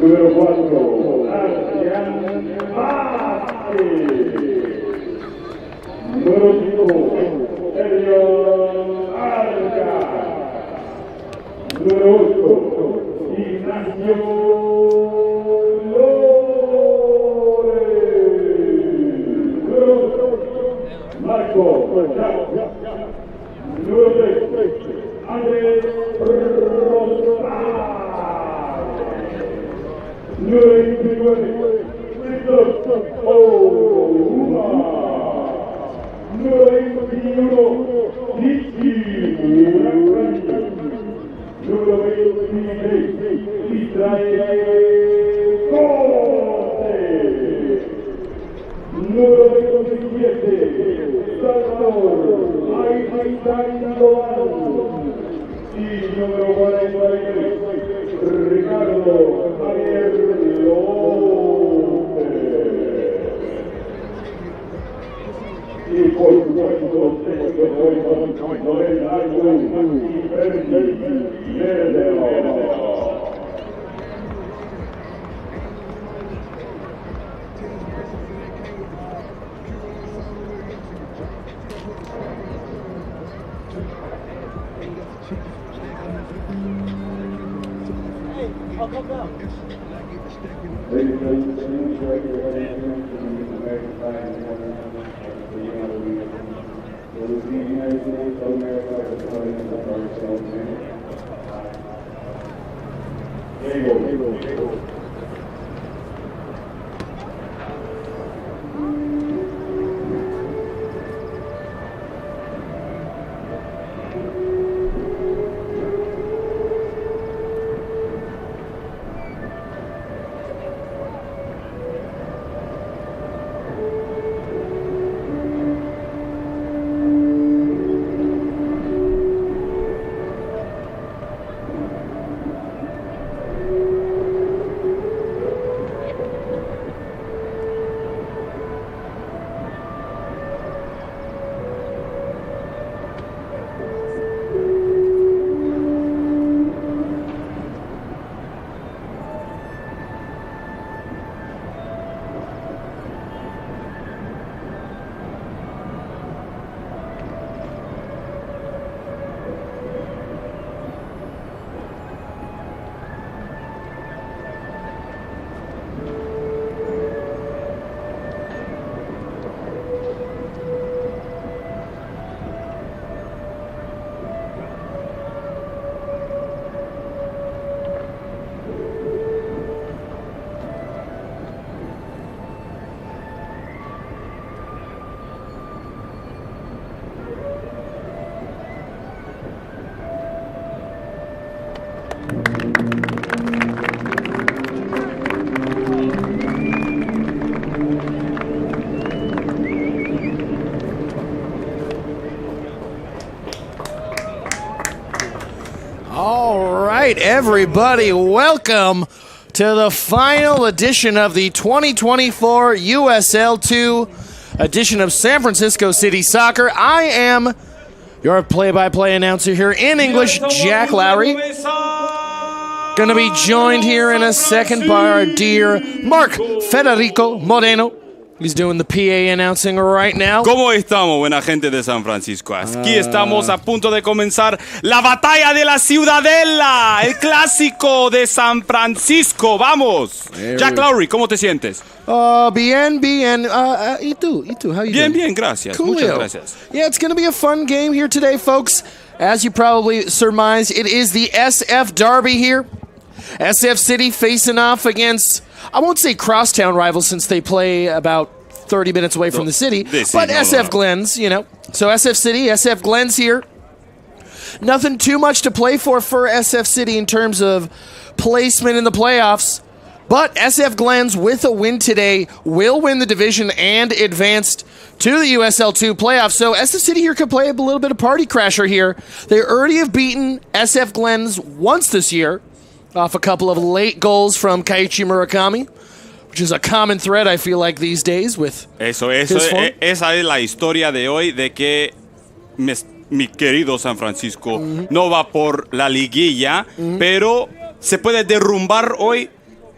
Número 4, Adrián Vázquez. Número 5, Sergio Arca. Número 8, Ignacio Lores. Número 2, Marco Chao. Número 3, Andrés Rosales. Número 29, Víctor Ouma. Número 21, Nicky Murakami. Número 26, Israel Corte. Número 27, Salvador Aizandoval. Y número 43, Ricardo Javier López. Y por supuesto, Noel Ayun y Ferdi Medeo. I'll come down. Ladies and gentlemen, congratulations to the American Science Center for the United States of America for the There you go. right, everybody, welcome to the final edition of the 2024 USL 2 edition of San Francisco City Soccer. I am your play-by-play announcer here in English, Jack Lowry. Going to be joined here in a second by our dear Mark Federico Moreno. He's doing the PA announcing right now. ¿Cómo estamos, buena gente de San Francisco? Aquí estamos a punto de comenzar la batalla de la Ciudadela, el clásico de San Francisco. ¡Vamos! Jack Lowry, ¿cómo te sientes? Bien. ¿Y tú? How you doing? Bien, gracias. Coolio. Muchas gracias. Yeah, it's going to be a fun game here today, folks. As you probably surmised, it is the SF Derby here. SF City facing off against, I won't say crosstown rivals since they play about 30 minutes away from the city, but SF Glens, you know. So SF City, SF Glens here. Nothing too much to play for SF City in terms of placement in the playoffs, but SF Glens, with a win today, will win the division and advanced to the USL 2 playoffs. So SF City here could play a little bit of party crasher here. They already have beaten SF Glens once this year, off a couple of late goals from Keiichi Murakami, which is a common thread, I feel like, these days with esa es la historia de hoy, de que mi querido San Francisco no va por la liguilla, pero se puede derrumbar hoy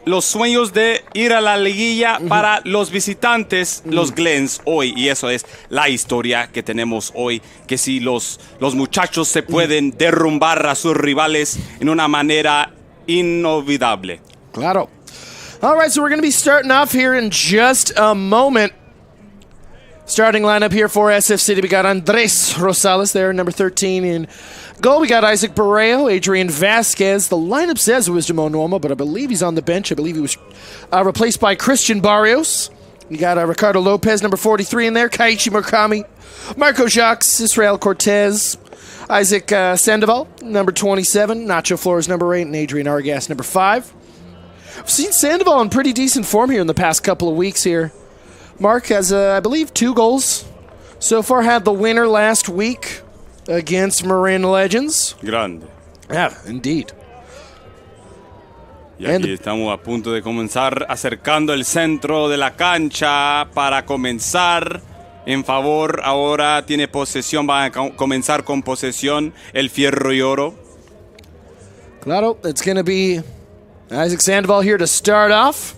los sueños de ir a la liguilla para los visitantes, los Glens, hoy. Y eso es la historia que tenemos hoy. Que si los muchachos se pueden derrumbar a sus rivales en una manera inolvidable. Claro. All right, so we're going to be starting off here in just a moment. Starting lineup here for SF City. We got Andres Rosales there, number 13 in goal. We got Isaac Barreo, Adrian Vasquez. The lineup says it was Jamon Norma, but I believe he's on the bench. I believe he was replaced by Christian Barrios. We got Ricardo Lopez, number 43 in there. Kaichi Murakami, Marco Jacques, Israel Cortez, Isaac Sandoval, number 27. Nacho Flores, number 8. And Adrian Argas, number 5. We've seen Sandoval in pretty decent form here in the past couple of weeks here. Mark has, I believe, 2 goals so far. Had the winner last week against Marin Legends. Grande. Yeah, indeed. Y aquí estamos a punto de comenzar acercando el centro de la cancha para comenzar en favor. Ahora tiene posesión, va a comenzar con posesión el Fierro y Oro. Claro, it's going to be Isaac Sandoval here to start off.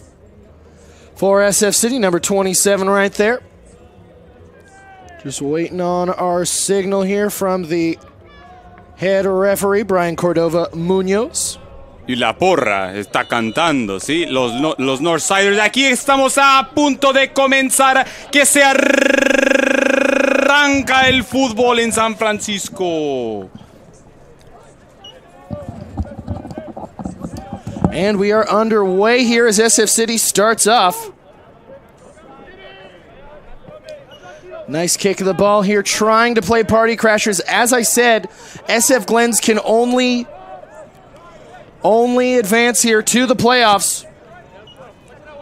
For SF City, number 27 right there. Just waiting on our signal here from the head referee, Brian Cordova Munoz. Y la porra está cantando, ¿sí? Los Northsiders. Aquí estamos a punto de comenzar, que se arranca el fútbol en San Francisco. And we are underway here as SF City starts off. Nice kick of the ball here, trying to play Party Crashers. As I said, SF Glens can only advance here to the playoffs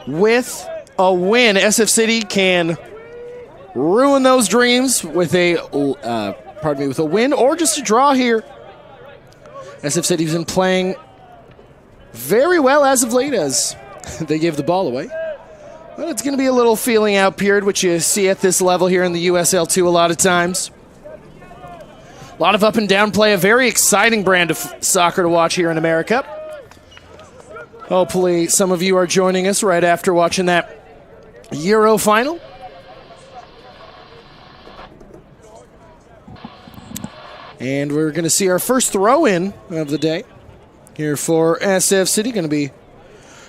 with a win. SF City can ruin those dreams with a win or just a draw here. SF City's been playing very well as of late as they give the ball away. But it's going to be a little feeling out period, which you see at this level here in the USL 2 a lot of times. A lot of up and down play, a very exciting brand of soccer to watch here in America. Hopefully some of you are joining us right after watching that Euro final. And we're going to see our first throw-in of the day here for SF City. Going to be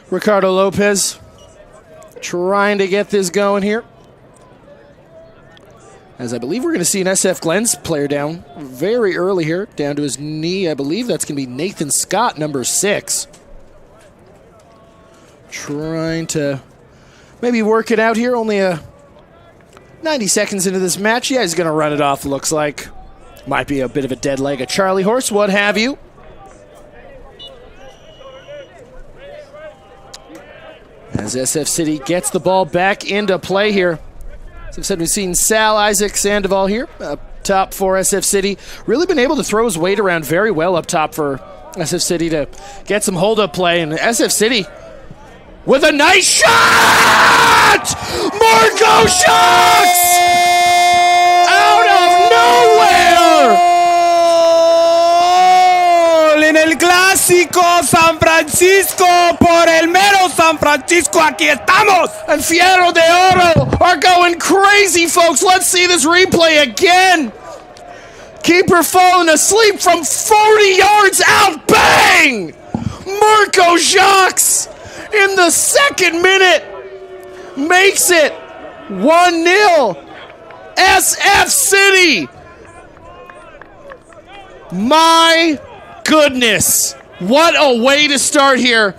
Ricardo Lopez trying to get this going here. As I believe we're going to see an SF Glens player down very early here, down to his knee. I believe that's going to be Nathan Scott, number 6. Trying to maybe work it out here. Only 90 seconds into this match. Yeah, he's going to run it off, looks like. Might be a bit of a dead leg, a Charlie horse, what have you. As SF City gets the ball back into play here. As I've said, we've seen Sal Isaac Sandoval here up top for SF City. Really been able to throw his weight around very well up top for SF City to get some hold-up play. And SF City with a nice shot! Marco Jacques! Out of nowhere! En el clásico San Francisco, por el mero San Francisco, aquí estamos. And Fierro de Oro are going crazy, folks. Let's see this replay again. Keeper falling asleep from 40 yards out. Bang! Marco Jacques in the second minute makes it 1-0. SF City. My goodness, what a way to start here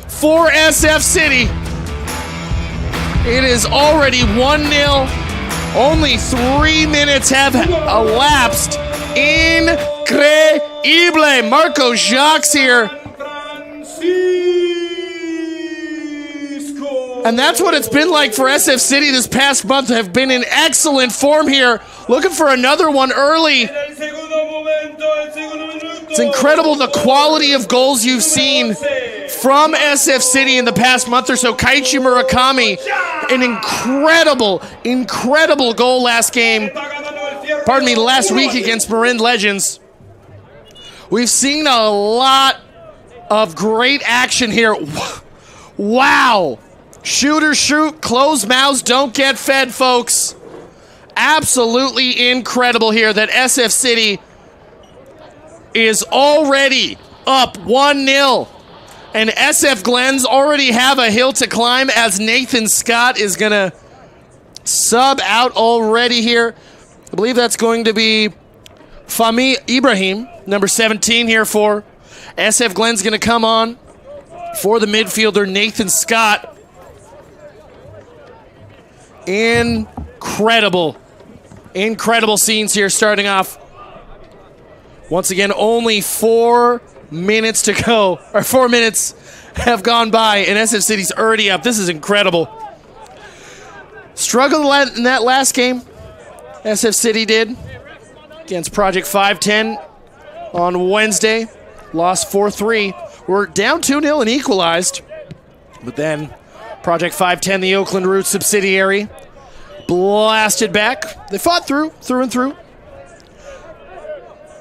for SF City. It is already 1-0. Only 3 minutes have elapsed. Increíble. Marco Jacques here. And that's what it's been like for SF City this past month. Have been in excellent form here. Looking for another one early. It's incredible the quality of goals you've seen from SF City in the past month or so. Kaichi Murakami, an incredible goal last week against Marin Legends. We've seen a lot of great action here. Wow. Shooters shoot, closed mouths don't get fed, folks. Absolutely incredible here that SF City is already up 1-0. And SF Glens already have a hill to climb as Nathan Scott is going to sub out already here. I believe that's going to be Fahmi Ibrahim, number 17 here for SF Glens, going to come on for the midfielder Nathan Scott. Incredible scenes here starting off. Once again, only 4 minutes to go, or 4 minutes have gone by, and SF City's already up. This is incredible. Struggled in that last game, SF City did, against Project 510 on Wednesday. Lost 4-3. We're down 2-0 and equalized. But then Project 510, the Oakland Roots subsidiary, blasted back. They fought through and through.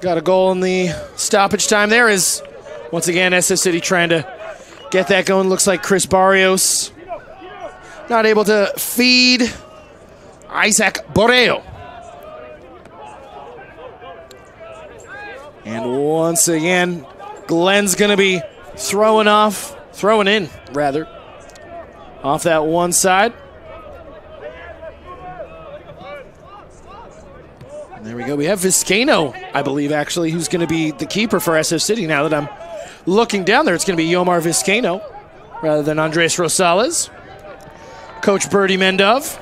Got a goal in the stoppage time there is, once again, SF City trying to get that going. Looks like Chris Barrios not able to feed Isaac Borreo. And once again, Glenn's going to be throwing in, off that one side. And there we go. We have Vizcaino, I believe, actually, who's going to be the keeper for SF City. Now that I'm looking down there, it's going to be Yomar Vizcaino rather than Andres Rosales. Coach Bertie Mendov,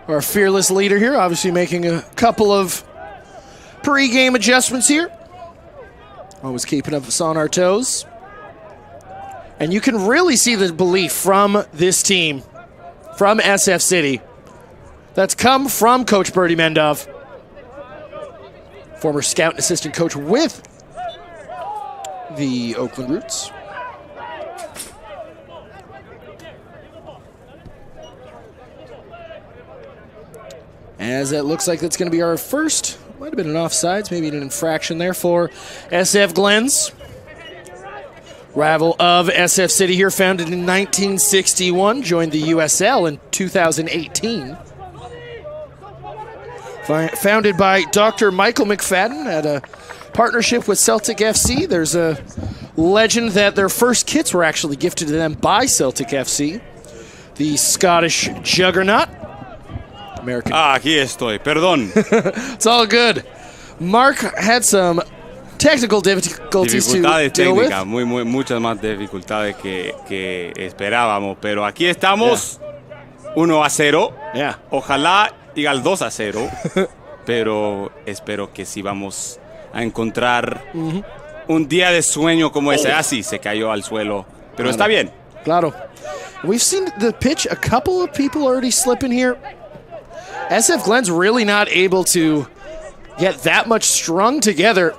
our fearless leader here, obviously making a couple of pre-game adjustments here. Always keeping us on our toes. And you can really see the belief from this team, from SF City, that's come from Coach Bertie Mendov, former scout and assistant coach with the Oakland Roots. As it looks like that's going to be our first, might have been an offsides, maybe an infraction there for SF Glens. Rival of SF City here, founded in 1961, joined the USL in 2018. Founded by Dr. Michael McFadden, had a partnership with Celtic FC. There's a legend that their first kits were actually gifted to them by Celtic FC, the Scottish juggernaut. American. Aquí estoy, perdón. It's all good. Mark had some technical difficulties to deal with. Muchas más dificultades que esperábamos, pero aquí estamos 1-0. Yeah. Ojalá diga el 2-0, pero espero que sí vamos a encontrar un día de sueño como ese. Así se cayó al suelo, pero está bien. Claro. We've seen the pitch, a couple of people already slipping here. SF Glens really not able to get that much strung together.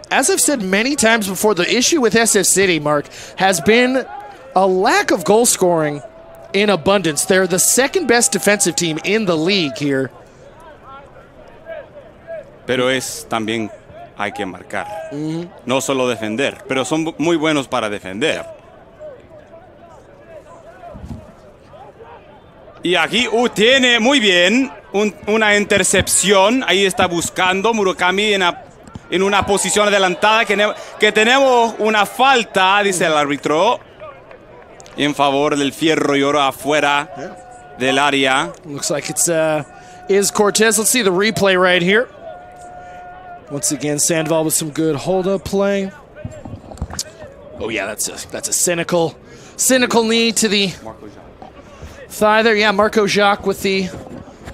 As I've said many times before, the issue with SF City, Mark, has been a lack of goal scoring in abundance. They're the second best defensive team in the league here. Pero es también hay que marcar. No solo defender, pero son muy buenos para defender. Y aquí tiene muy bien una intercepción. Ahí está buscando Murakami en una posición adelantada. Que tenemos una falta, dice el árbitro, en favor del Fierro y Oro afuera del área. Looks like it's is Cortez. Let's see the replay right here. Once again, Sandoval with some good hold-up play. Oh yeah, that's a cynical knee to the thigh there. Yeah, Marco Jacques with the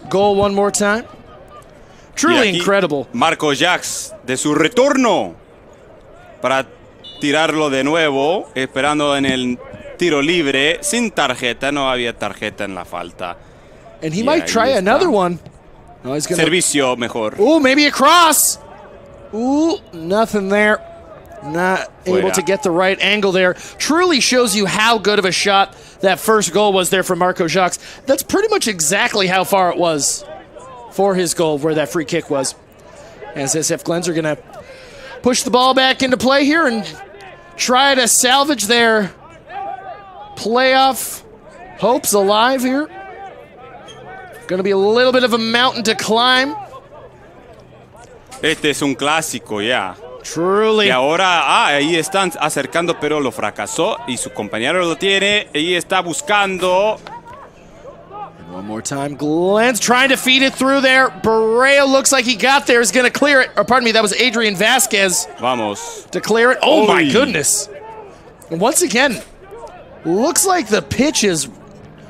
goal one more time. Truly incredible. Marco Jacques de su retorno para tirarlo de nuevo, esperando en el tiro libre, sin tarjeta. No había tarjeta en la falta. And he might try another one. No, he's gonna... Servicio mejor. Ooh, maybe a cross. Ooh, nothing there. Not able to get the right angle there. Truly shows you how good of a shot that first goal was there from Marco Jacques. That's pretty much exactly how far it was for his goal, where that free kick was. As SF Glens are going to push the ball back into play here and try to salvage their playoff hopes alive here. Going to be a little bit of a mountain to climb. Este es un clásico ya. Truly. Y ahora, ahí están acercando, pero lo fracasó y su compañero lo tiene. Ahí está buscando. One more time, Glens trying to feed it through there. Barreo looks like he got there, is going to clear it. Or pardon me, that was Adrian Vasquez Vamos. to clear it. Oh my Oy. goodness. And once again, looks like the pitch is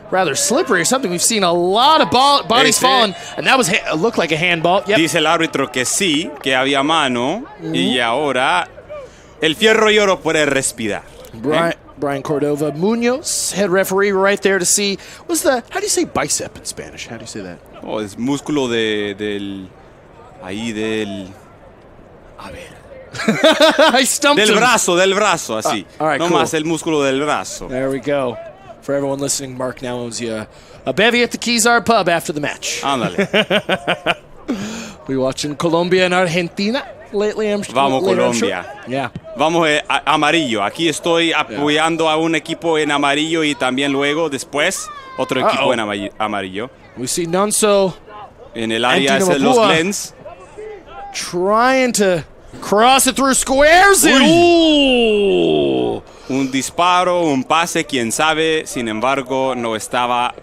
rather slippery or something. We've seen a lot of bodies falling, and that was looked like a handball. Yep. Dice el árbitro que sí, que había mano. Y ahora el fierro y oro puede respirar. Brian Cordova Munoz, head referee, right there to see. How do you say bicep in Spanish? How do you say that? Oh, es músculo del. Ahí del. A ver. I stumped Del him. brazo, así. all right, no cool. más el músculo del brazo. There we go. For everyone listening, Mark now owns you a bevy at the Kezar pub after the match. Ándale. We watching Colombia and Argentina lately. Vamos, Colombia. Yeah. Vamos, amarillo. Aquí estoy apoyando a un equipo en amarillo y también luego, después, otro equipo en amarillo. We see Nonso En el área es Anthony los Mapua Glens. trying to cross it through squares. Ooh. Un disparo, un pase, quién sabe. Sin embargo, no estaba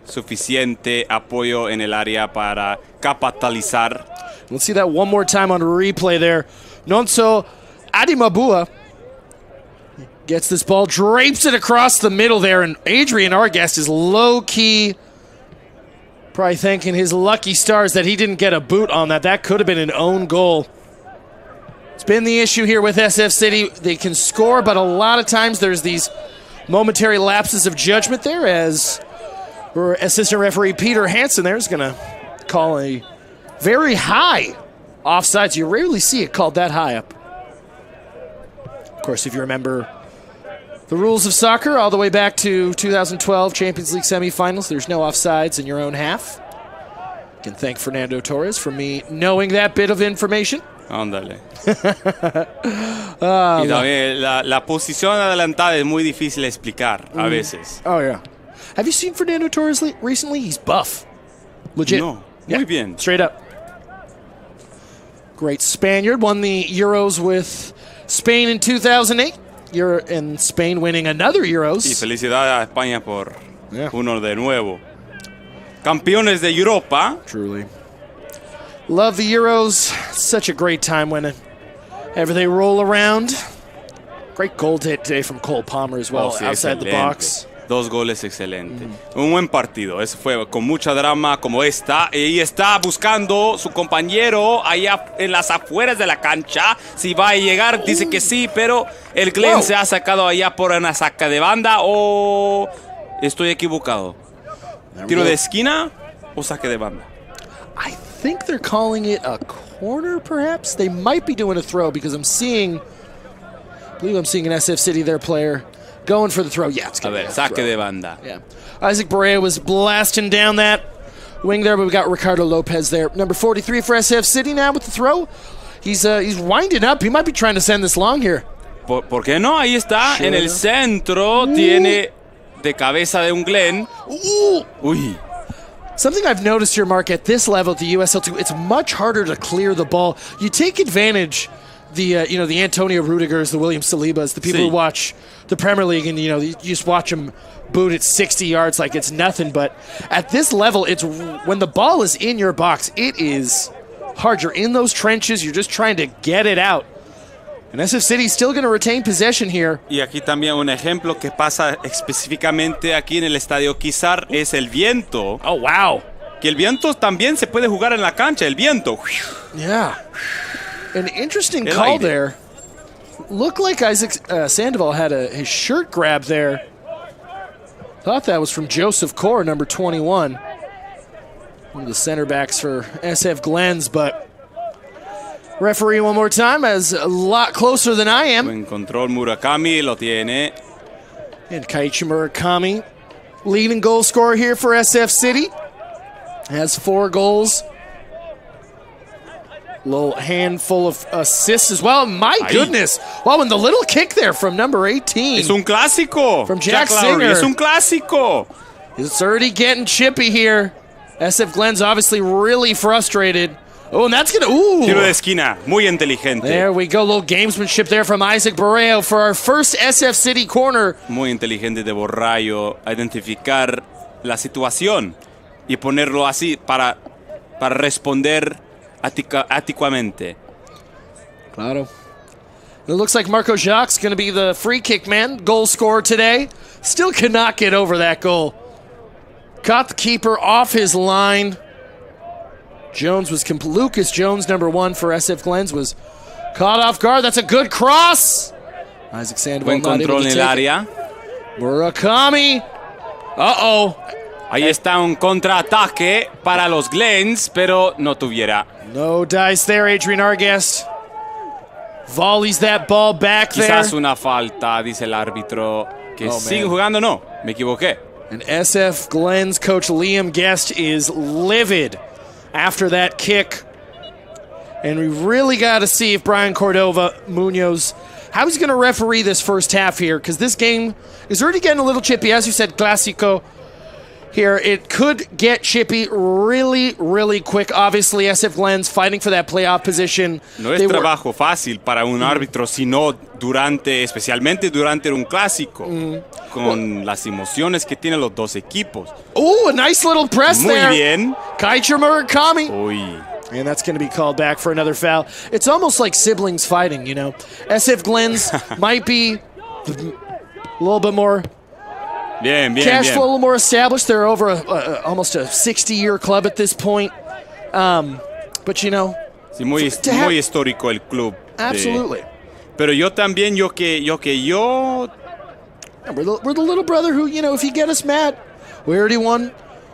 suficiente apoyo en el área para capitalizar. Let's see that one more time on replay there. Nonso Adimabua gets this ball, drapes it across the middle there, and Adrian Argast is low-key probably thanking his lucky stars that he didn't get a boot on that. That could have been an own goal. It's been the issue here with SF City. They can score, but a lot of times there's these momentary lapses of judgment there, as assistant referee Peter Hansen there is going to call a very high offsides. You rarely see it called that high up. Of course, if you remember the rules of soccer all the way back to 2012 Champions League semifinals, there's no offsides in your own half. You can thank Fernando Torres for me knowing that bit of information. Ándale. Y también la posición adelantada es muy difícil de explicar a veces. Oh, yeah. Have you seen Fernando Torres recently? He's buff. Legit. No, muy bien. Straight up. Great Spaniard. Won the Euros with Spain in 2008. And Spain winning another Euros. Y felicidades a España por uno de nuevo. Campeones de Europa. Truly. Love the Euros. Such a great time whenever they roll around. Great goal today from Cole Palmer as well, Sí, outside the box. 2 goles excelentes. Un buen partido. Eso fue con mucha drama como esta. Y ahí está buscando su compañero allá en las afueras de la cancha. Si va a llegar, dice que sí, pero el Glen se ha sacado allá por una saca de banda. ¿O estoy equivocado? ¿Tiro de esquina o saque de banda? I think they're calling it a corner, perhaps. They might be doing a throw because I believe I'm seeing an SF City, their player, going for the throw. Yeah, it's going to be a saque throw. de banda. Yeah. Isaac Barrera was blasting down that wing there, but we got Ricardo Lopez there. Number 43 for SF City now with the throw. He's winding up. He might be trying to send this long here. ¿Por qué no? Ahí está. En el centro tiene de cabeza de un Glen. Uy. Something I've noticed here, Mark, at this level at the USL too, it's much harder to clear the ball. You take advantage the Antonio Rudigers, the William Salibas, the people who watch the Premier League, and you just watch them boot it 60 yards like it's nothing. But at this level, it's when the ball is in your box, it is hard. You're in those trenches. You're just trying to get it out. And SF City is still going to retain possession here. Y aquí también un ejemplo que pasa específicamente aquí en el estadio Kezar es el viento. Oh, wow. Que el viento también se puede jugar en la cancha, el viento. Yeah. An interesting call there. Looked like Isaac Sandoval had his shirt grabbed there. Thought that was from Joseph Core, number 21. One of the center backs for SF Glens, but referee one more time, as a lot closer than I am. En control Murakami lo tiene. And Kaiichi Murakami, leading goal scorer here for SF City, has 4 goals. Little handful of assists as well. My goodness. Wow, and the little kick there from number 18. Es un clásico. From Jack Lowry. Singer. Es un clásico. It's already getting chippy here. SF Glens obviously really frustrated. Oh, and that's going to... Ooh. Tiro de esquina. Muy inteligente. There we go. Little gamesmanship there from Isaac Borreo for our first SF City corner. Muy inteligente de Borrayo. Identificar la situación y ponerlo así para responder adecuadamente. Claro. It looks like Marco Jacques going to be the free kick man, goal scorer today. Still cannot get over that goal. Caught the keeper off his line. Lucas Jones, number 1 for SF Glens, was caught off guard. That's a good cross. Isaac Sandoval Buen not able control to en take el it. área. Murakami. Uh-oh. Ahí está un contraataque para los Glens, pero no tuviera. No dice there, Adrian Argast. Volleys that ball back there. Quizás una falta, dice el árbitro. Que sigue jugando, no. Me equivoqué. And SF Glens coach Liam Guest is livid after that kick. And we really got to see if Brian Cordova Munoz, how he's going to referee this first half here, because this game is already getting a little chippy. As you said, Clásico here. It could get chippy really, really quick. Obviously, SF Glens fighting for that playoff position. No es trabajo fácil para un árbitro, sino especialmente durante un clásico, con las emociones que tienen los dos equipos. Oh, a nice little press there. Muy bien. Kaicher Murakami. Uy. And that's going to be called back for another foul. It's almost like siblings fighting, you know. SF Glens might be a little bit more cash flow, a little more established. They're over almost a 60-year club at this point. But, you know. Sí, muy histórico el club. Absolutely. Pero yo también, We're the little brother who, you know, if you get us mad, we already won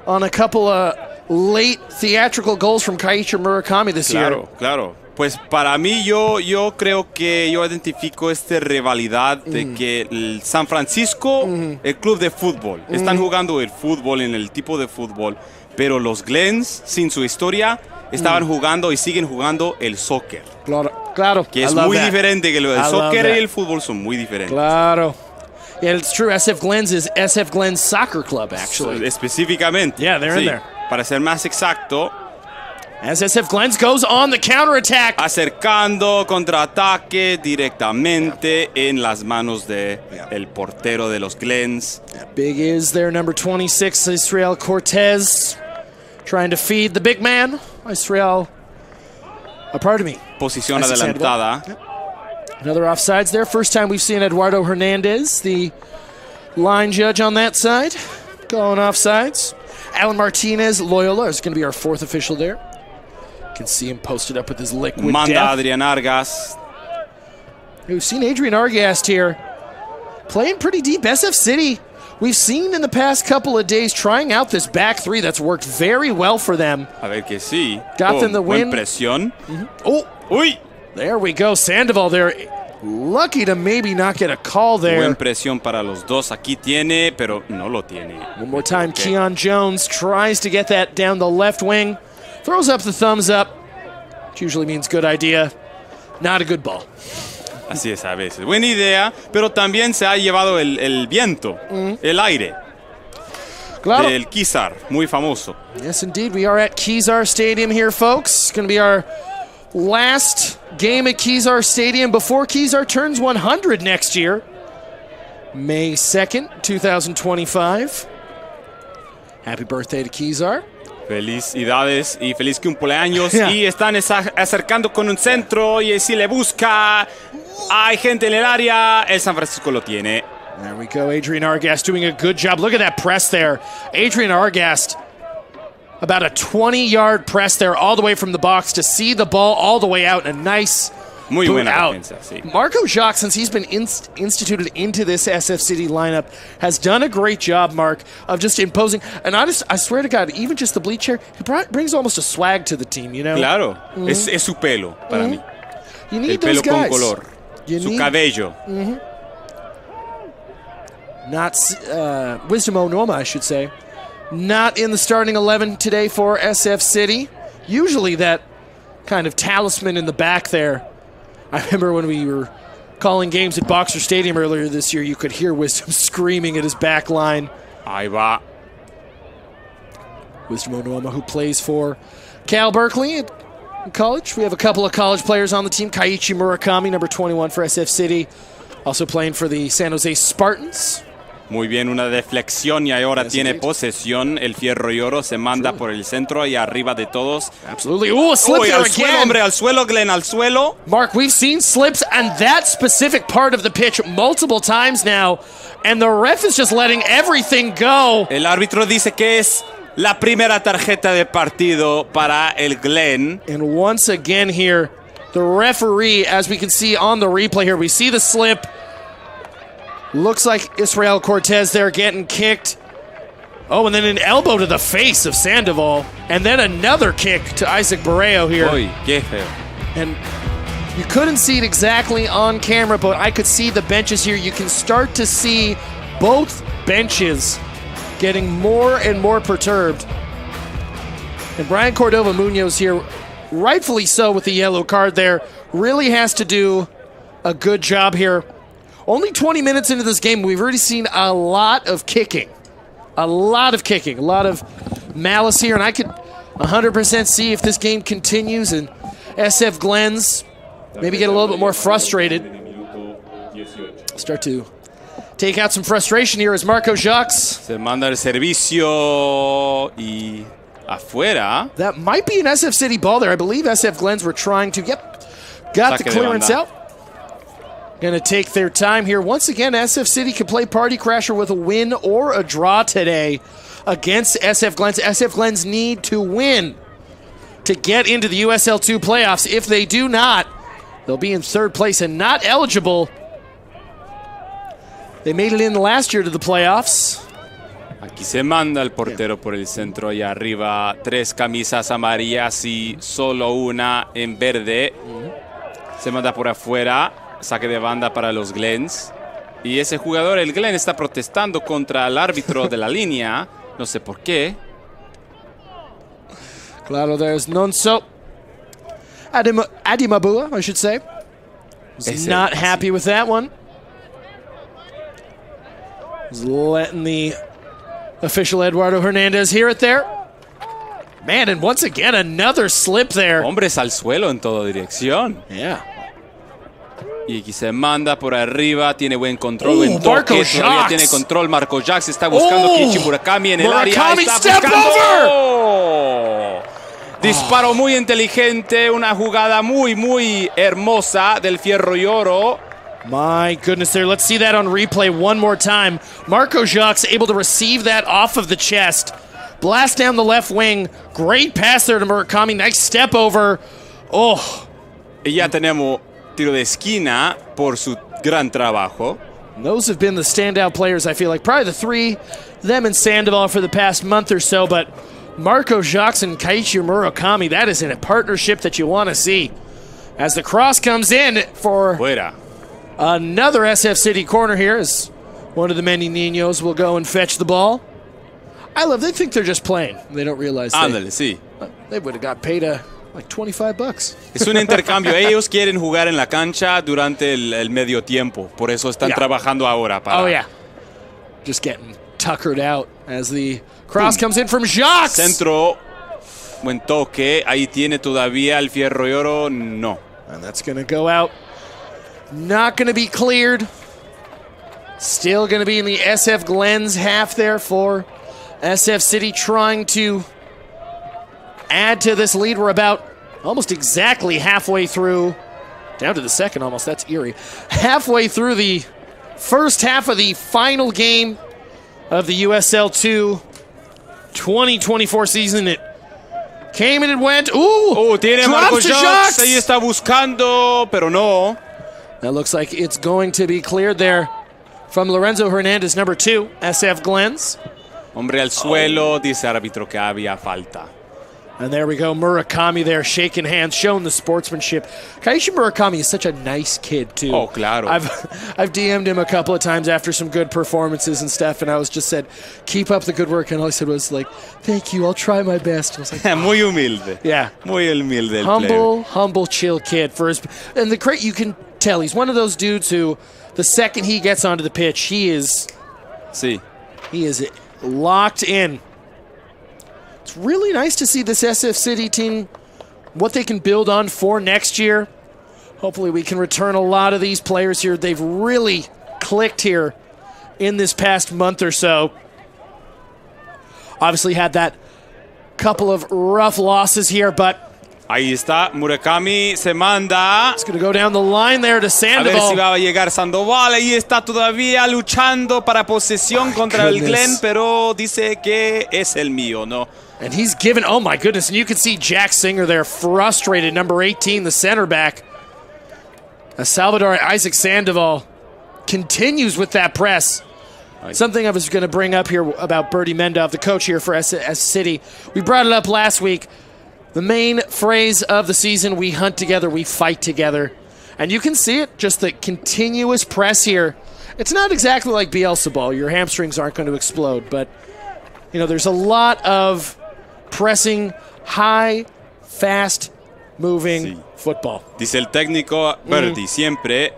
on a couple of late theatrical goals from Kaicher Murakami this year. Claro. Pues para mí, yo creo que yo identifico esta rivalidad de que el San Francisco, el club de fútbol, están jugando el fútbol en el tipo de fútbol, pero los Glens, sin su historia, estaban jugando y siguen jugando el soccer. Claro. Que es muy diferente, que el soccer y el fútbol son muy diferentes. Claro. Yeah, it's true. SF Glens is SF Glens Soccer Club, actually. Específicamente. Yeah, they're in there. Para ser más exacto. As SF Glens goes on the counterattack. Acercando contraataque directamente en las manos de el portero de los Glens. Big is there, number 26, Israel Cortez. Trying to feed the big man. Israel, pardon me. Posición adelantada. Another offsides there. First time we've seen Eduardo Hernandez, the line judge on that side, going offsides. Alan Martinez, Loyola, is going to be our 4th official there. You can see him posted up with his liquid Manda death. Adrian Argas. We've seen Adrian Argast here playing pretty deep. SF City, we've seen in the past couple of days trying out this back 3 that's worked very well for them. A ver que sí. Got them the win. Buen presión. Oh, Uy. There we go. Sandoval there. Lucky to maybe not get a call there. Buen presión para los dos. Aquí tiene, pero no lo tiene. One more time, Keon Jones tries to get that down the left wing. Throws up the thumbs up. Which usually means good idea. Not a good ball. Así es a veces. Buena idea, pero también se ha llevado el viento, el aire. Claro. Del Kezar, muy famoso. Yes, indeed. We are at Kezar Stadium here, folks. It's going to be our last game at Kezar Stadium before Kezar turns 100 next year. May 2nd, 2025. Happy birthday to Kezar. Felicidades y feliz cumpleaños. Y están acercando con un centro y si le busca, hay gente en el área. El San Francisco lo tiene. There we go. Adrian Argast doing a good job. Look at that press there. Adrian Argast, about a 20-yard press there all the way from the box to see the ball all the way out. A nice Muy boot buena out. defensa, sí. Marco Jacques, since he's been instituted into this SF City lineup, has done a great job, Mark, of just imposing. And I swear to God, even just the bleach hair, he brings almost a swag to the team, you know? Claro, es su pelo para mí. You need El pelo those guys. con color. Su cabello. Not Wisdom Onoma, I should say. Not in the starting 11 today for SF City. Usually that kind of talisman in the back there. I remember when we were calling games at Boxer Stadium earlier this year, you could hear Wisdom screaming at his back line. Ahí va. Wisdom Onuoma, who plays for Cal Berkeley in college. We have a couple of college players on the team. Kaiichi Murakami, number 21 for SF City, also playing for the San Jose Spartans. Muy bien, una deflexión y ahora tiene posesión. El Fierro y Oro se manda por el centro y arriba de todos. Absolutely. Ooh, a slip there al suelo, again. hombre, al suelo, Glenn, al suelo. Mark, we've seen slips on that specific part of the pitch multiple times now, and the ref is just letting everything go. El árbitro dice que es la primera tarjeta de partido para el Glen. And once again here, the referee, as we can see on the replay here, we see the slip. Looks like Israel Cortez there getting kicked. Oh, and then an elbow to the face of Sandoval. And then another kick to Isaac Barreo here. Uy, qué feo. And you couldn't see it exactly on camera, but I could see the benches here. You can start to see both benches getting more and more perturbed. And Brian Cordova Munoz here, rightfully so with the yellow card there, really has to do a good job here. Only 20 minutes into this game, we've already seen a lot of kicking. A lot of kicking, a lot of malice here, and I could 100% see if this game continues and SF Glens maybe get a little bit more frustrated. Start to take out some frustration here as Marco Jacques. Se manda el servicio y afuera. That might be an SF City ball there. I believe SF Glens were trying to, got the clearance out. Going to take their time here. Once again, SF City can play Party Crasher with a win or a draw today against SF Glens. SF Glens need to win to get into the USL 2 playoffs. If they do not, they'll be in third place and not eligible. They made it in last year to the playoffs. Aquí se manda el portero por el centro y arriba 3 camisas amarillas y solo una en verde. Se manda por afuera. Saque de banda para los Glens. Y ese jugador, el Glen, está protestando contra el árbitro de la línea. No sé por qué. Claro, there's Nonso Adimabua, I should say. Was not happy with that one. Was letting the official Eduardo Hernandez hear it there. Man, and once again, another slip there. Hombres al suelo en toda dirección. Yeah. Y aquí se manda por arriba, tiene buen control, buen toque, Marco todavía Jacques. tiene control. Marco Jacques está buscando Keiichi Murakami en el Murakami, área. step Disparo muy inteligente, una jugada muy, muy hermosa del Fierro y Oro. My goodness there. Let's see that on replay one more time. Marco Jacques able to receive that off of the chest. Blast down the left wing. Great pass there to Murakami. Nice step over. Oh. Y ya tenemos tiro de esquina por su gran trabajo. And those have been the standout players, I feel like. Probably the three, them and Sandoval for the past month or so. But Marco Jacques and Keiichi Murakami, that is in a partnership that you want to see. As the cross comes in for Fuera. another SF City corner here, as one of the many niños will go and fetch the ball. They think they're just playing. They don't realize Ándale, sí. they would have got paid like $25. Es un intercambio. Ellos quieren jugar en la cancha durante el medio tiempo. Por eso están trabajando ahora. Para Just getting tuckered out as the cross comes in from Jacques. Centro. Buen toque. Ahí tiene todavía el Fierro y Oro. No. And that's going to go out. Not going to be cleared. Still going to be in the SF Glens half there for SF City, trying to add to this lead. We're about almost exactly halfway through, down to the second almost, that's eerie. Halfway through the first half of the final game of the USL 2 2024 season. It came and it went. Tiene Marco Jacques. Ahí está buscando, pero no. That looks like it's going to be cleared there from Lorenzo Hernandez, number 2, SF Glens. Hombre al suelo, dice árbitro que había falta. And there we go, Murakami there, shaking hands, showing the sportsmanship. Kaiichi Murakami is such a nice kid, too. Oh, claro. I've DM'd him a couple of times after some good performances and stuff, and I was just said, keep up the good work. And all he said was like, thank you, I'll try my best. And I was like, Muy humilde. yeah. Muy humilde el player. Humble, chill kid. And the great, you can tell, he's one of those dudes who, the second he gets onto the pitch, he is locked in. It's really nice to see this SF City team, what they can build on for next year. Hopefully we can return a lot of these players here. They've really clicked here in this past month or so. Obviously had that couple of rough losses here, but Ahí está, Murakami se manda. it's going to go down the line there to A ver si Sandoval. va a llegar Sandoval. Ahí está todavía luchando para posesión contra el goodness. Glen, pero dice que es el mío, ¿no? And he's given, oh my goodness, and you can see Jack Singer there, frustrated, number 18, the center back. As Salvador Isaac Sandoval continues with that press. Something I was going to bring up here about Bertie Mendov, the coach here for SS City. We brought it up last week. The main phrase of the season, we hunt together, we fight together. And you can see it, just the continuous press here. It's not exactly like Bielsa-ball. Your hamstrings aren't going to explode, but you know, there's a lot of pressing, high, fast-moving football. Dice el técnico Bertie, siempre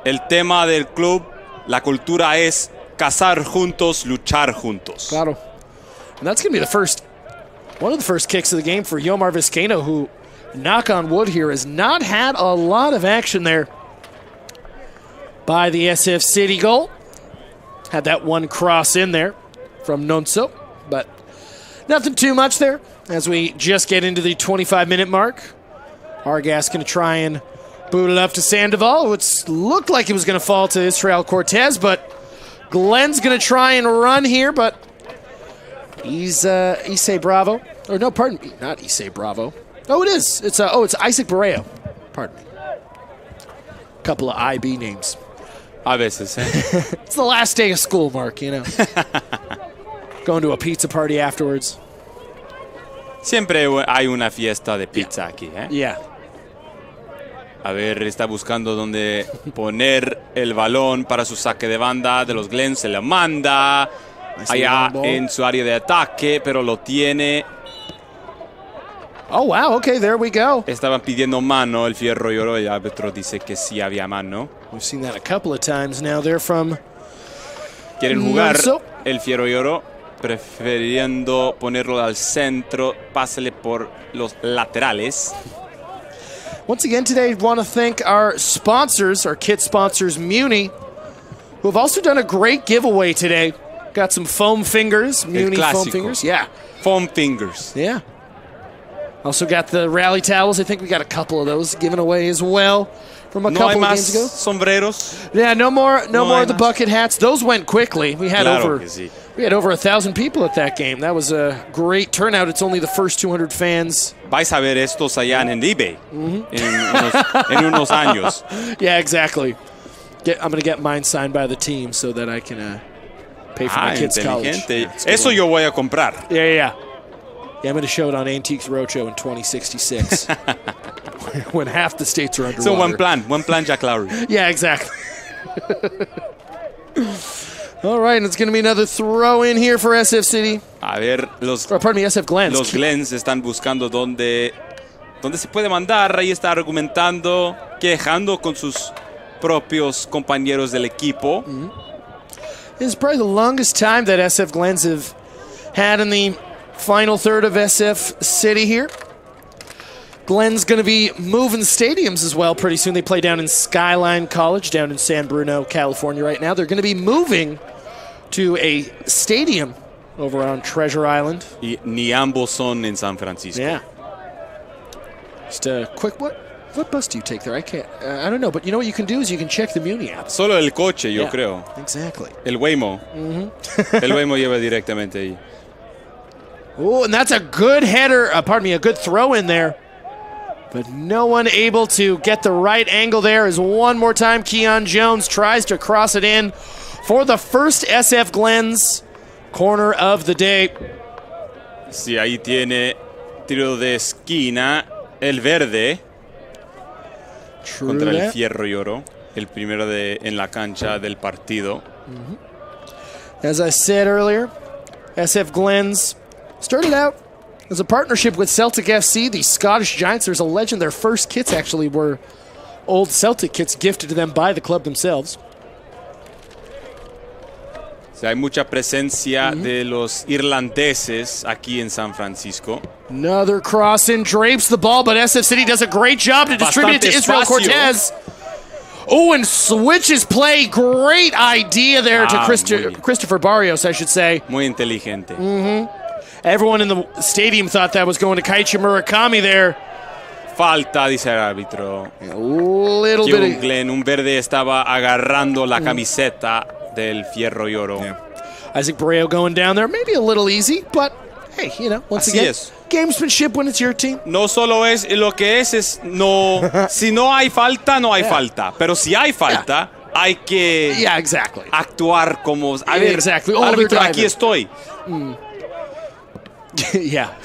el tema del club, la cultura es cazar juntos, luchar juntos. Claro. And that's going to be one of the first kicks of the game for Yomar Vizcaino, who, knock on wood here, has not had a lot of action there by the SF City goal. Had that one cross in there from Nonso, but nothing too much there as we just get into the 25-minute mark. Argas going to try and boot it up to Sandoval, which looked like it was going to fall to Israel Cortez, but Glenn's going to try and run here, but he's Issei Bravo. Or no, pardon me, not Issei Bravo. Oh, it is. It's Isaac Barreo. Pardon me. Couple of IB names. A veces, ¿eh? It's the last day of school, Mark, you know. Going to a pizza party afterwards. Siempre hay una fiesta de pizza aquí, ¿eh? Yeah. A ver, está buscando dónde poner el balón para su saque de banda de los Glens. Se la manda allá en su área de ataque, pero lo tiene. Oh, wow. Okay, there we go. Estaban pidiendo mano, el Fierro lloró, el árbitro dice que sí había mano. We've seen that a couple of times now. They're from Quieren jugar Nonso. el Fierro lloró, prefiriendo ponerlo al centro. Pásale por los laterales. Once again today, I want to thank our sponsors, our kit sponsors, Muni, who have also done a great giveaway today. Got some foam fingers, Muni foam fingers. Yeah. Foam fingers. Yeah. Also got the rally towels. I think we got a couple of those given away as well from a No hay couple of más games ago. sombreros. Yeah, no more hay of the más. bucket hats. Those went quickly. We had Claro over que sí. 1,000 people at that game. That was a great turnout. It's only the first 200 fans. Vais a ver estos allá en eBay en unos años. Yeah, exactly. I'm going to get mine signed by the team so that I can pay for my kids' college. Inteligente. Yeah, it's a good Eso one. yo voy a comprar. Yeah, I'm going to show it on Antiques Roadshow in 2066 when half the states are underwater. Es un buen plan, Jack Lowry. Yeah, exactly. All right, and it's going to be another throw in here for SF City. A ver, los SF Glens. Los Glens están buscando dónde se puede mandar. Ahí está argumentando, quejando con sus propios compañeros del equipo. This is probably the longest time that SF Glens have had in the final third of SF City here. Glenn's going to be moving stadiums as well pretty soon. They play down in Skyline College down in San Bruno, California right now. They're going to be moving to a stadium over on Treasure Island. Y ni ambos son en San Francisco. Yeah. Just a quick, what bus do you take there? I can't, I don't know, but you know what you can do is you can check the Muni app. Solo el coche, yo Yeah, creo. Exactly. El Waymo. El Waymo lleva directamente ahí. Oh, and that's a good header, a good throw in there. But no one able to get the right angle there as one more time Keon Jones tries to cross it in for the first SF Glens corner of the day. Sí, ahí tiene tiro de esquina, el verde contra el Fierro y Oro, el primero en la cancha del partido. As I said earlier, SF Glens started out as a partnership with Celtic FC, the Scottish Giants. There's a legend. Their first kits actually were old Celtic kits gifted to them by the club themselves. O sea, hay mucha presencia de los irlandeses aquí en San Francisco. Another cross in, drapes the ball, but SF City does a great job to distribute it to Israel Cortez. Oh, and switches play. Great idea there to Christopher Barrios, I should say. Muy inteligente. Everyone in the stadium thought that was going to Kaichi Murakami there. Falta, dice el árbitro. A little bit. Glenn, un verde estaba agarrando la camiseta del Fierro y Oro. Yeah. Isaac Borreo going down there. Maybe a little easy, but hey, you know, once Así again, es. Gamesmanship when it's your team. No solo es lo que es no. Si no hay falta, no hay falta. Pero si hay falta, hay que exactly. actuar como. A ver, exactly. árbitro, aquí estoy. Yeah.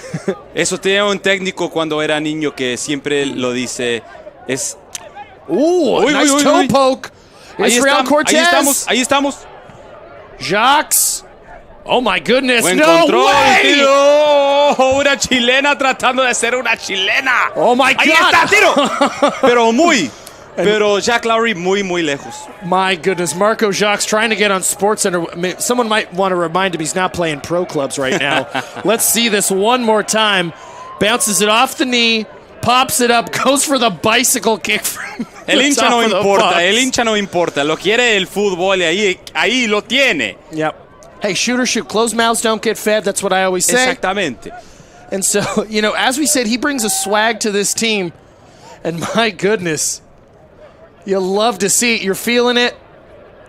Eso tenía un técnico cuando era niño que siempre lo dice. Es. Nice toe poke. Israel Cortez. Ahí estamos. Jacques. Oh my goodness. Buen No control, way. tiro. Una chilena tratando de ser una chilena. Oh my God. Ahí está, tiro. Pero Jack Lowry muy lejos. My goodness, Marco Jacques trying to get on SportsCenter. Someone might want to remind him he's not playing pro clubs right now. Let's see this one more time. Bounces it off the knee, pops it up, goes for the bicycle kick from El the hincha top no of the importa, box. el hincha no importa. Lo quiere el fútbol y ahí lo tiene. Yep. Hey, shooters shoot. Closed mouths don't get fed. That's what I always say. Exactamente. And so, you know, as we said, he brings a swag to this team. And my goodness, you love to see it. You're feeling it.